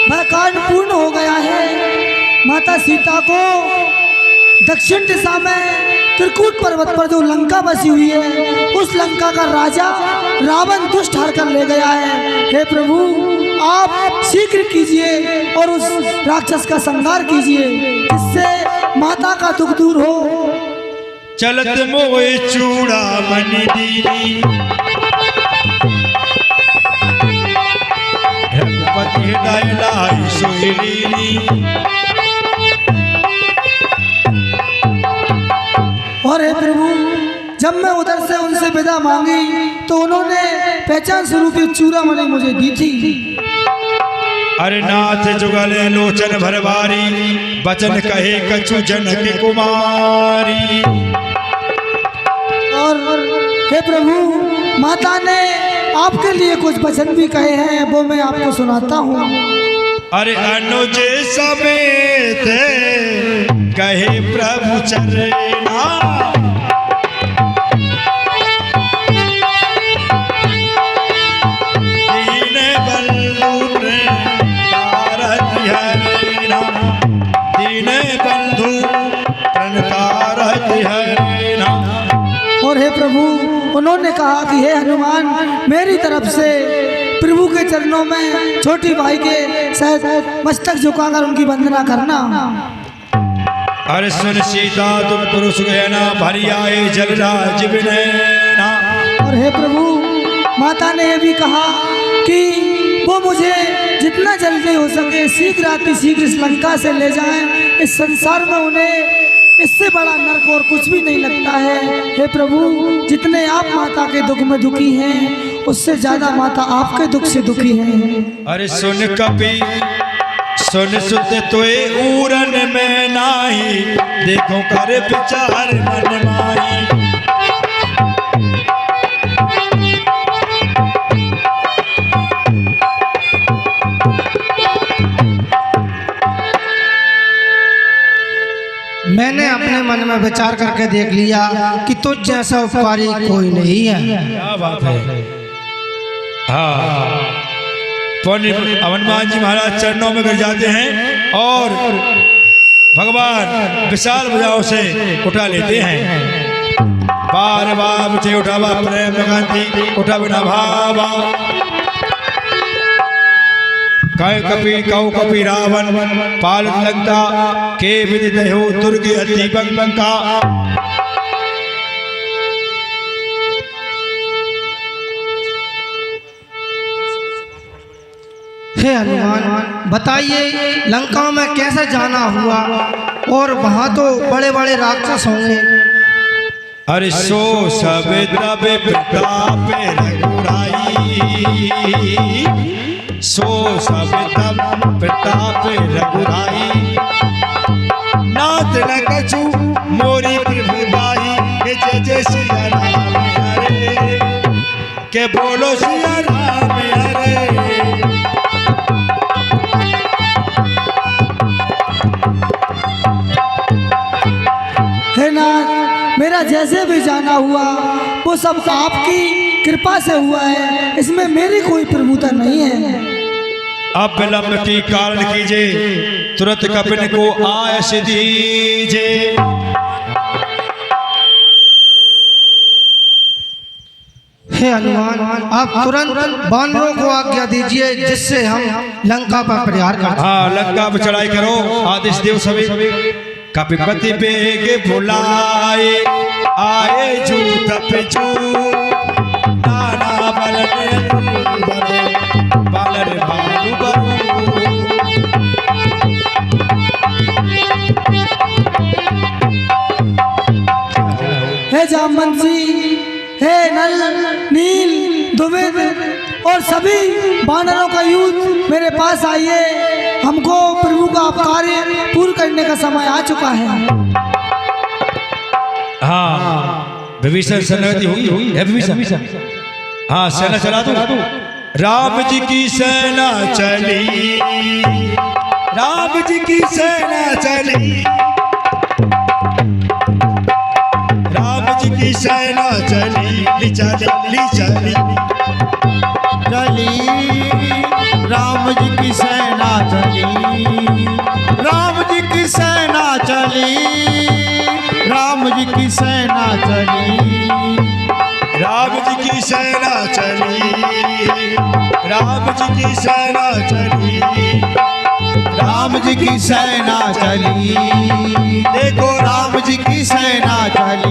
वह कार्य पूर्ण हो गया है। माता सीता को दक्षिण दिशा में त्रिकूट पर्वत पर जो लंका बसी हुई है उस लंका का राजा रावण दुष्ट हर कर ले गया है। हे प्रभु, आप शीघ्र कीजिए और उस राक्षस का संहार कीजिए जिससे माता का दुख दूर हो। चलत मोए चूड़ा मणि दीनी रघुपति हृदय लाई सोहिनी। और हे प्रभु, जब मैं उधर से उनसे विदा मांगी तो उन्होंने पहचान स्वरूप चूड़ामणि मुझे दी थी। अरे नाथ जुगले लोचन भरवारी बचन कहे कछु जनक कुमारी। और हे प्रभु, माता ने आपके लिए कुछ वचन भी कहे हैं, वो मैं आपको सुनाता हूँ। अरे अनुज समेत कहे प्रभु चरना दीन बंधु प्रणकारत हरिना। दीन बंधु प्रणकारत हरिना। और हे प्रभु, उन्होंने कहा कि हे हनुमान, मेरी तरफ से प्रभु के चरणों में छोटी भाई के सहित मस्तक झुकाकर उनकी वंदना करना। अरे सुन सीता तुम पुरुष गहना भरी आए जलराज विनयना। और हे प्रभु, माता ने ये भी कहा कि वो मुझे जितना जल्दी हो सके शीघ्र अति शीघ्र इस लंका से ले जाएं। इस संसार में उन्हें इससे बड़ा नरक और कुछ भी नहीं लगता है। हे प्रभु, जितने आप माता के दुख में दुखी हैं, उससे ज्यादा माता आपके दुख से दुखी हैं। अरे सुन कपि सुन सुत तोए उरन में नाही, देखो कर विचार मन माही। मैंने अपने मन में विचार करके देख लिया कि तुझ जैसा उपकारी कोई नहीं है। क्या बात है। हाँ, हनुमान जी महाराज चरणों में गिर जाते हैं और भगवान विशाल भुजाओं से उठा लेते हैं। बार बार मुझे उठावा प्रेम गांधी उठा बिना भावा। कौ कपि रावण पालित लंका, के विदित हो दुर्ग अति बंका। हे हनुमान, बताइए लंका में कैसे जाना हुआ, और वहाँ तो बड़े बड़े राक्षस होंगे। अरे सो सब तब प्रताप रघुराई, सो सब तब प्रताप रघुराई। नाथ न कछु मोरी प्रभुदाई, के जय जय सिया राम हरे, के बोलो सिया राम हरे। हे नाथ, मेरा जैसे भी जाना हुआ वो सब आपकी कृपा से हुआ है, इसमें मेरी कोई प्रभुता नहीं है। अब विलंब की कारण कीजिए, तुरंत कपिन को आयस दीजिए। हे हनुमान, आप तुरंत वानरों को आज्ञा दीजिए जिससे हम लंका पर प्रहार कर। हाँ, लंका पर चढ़ाई करो, आदेश देव सभी। कपिपति बेग बुलाए, आए जूत पे जूत, नाना बलन बालर भालू बरू। हे जामवंशी, हे नल नील द्विविद और सभी वानरों का यूथ मेरे पास आइए। हमको प्रभु का कार्य पूर्ण करने का समय आ चुका है। हाँ, विभीषण सन्नति हुई है। विभीषण, हाँ, सेना चला दो। राम जी की सेना चली, राम जी की सेना चली, राम जी की सेना चली, चली चली चली, राम जी की सेना चली, राम जी की सेना चली, राम जी की सेना चली, राम जी की सेना चली, राम जी की सेना चली, राम जी की सेना चली, देखो राम जी की सेना चली।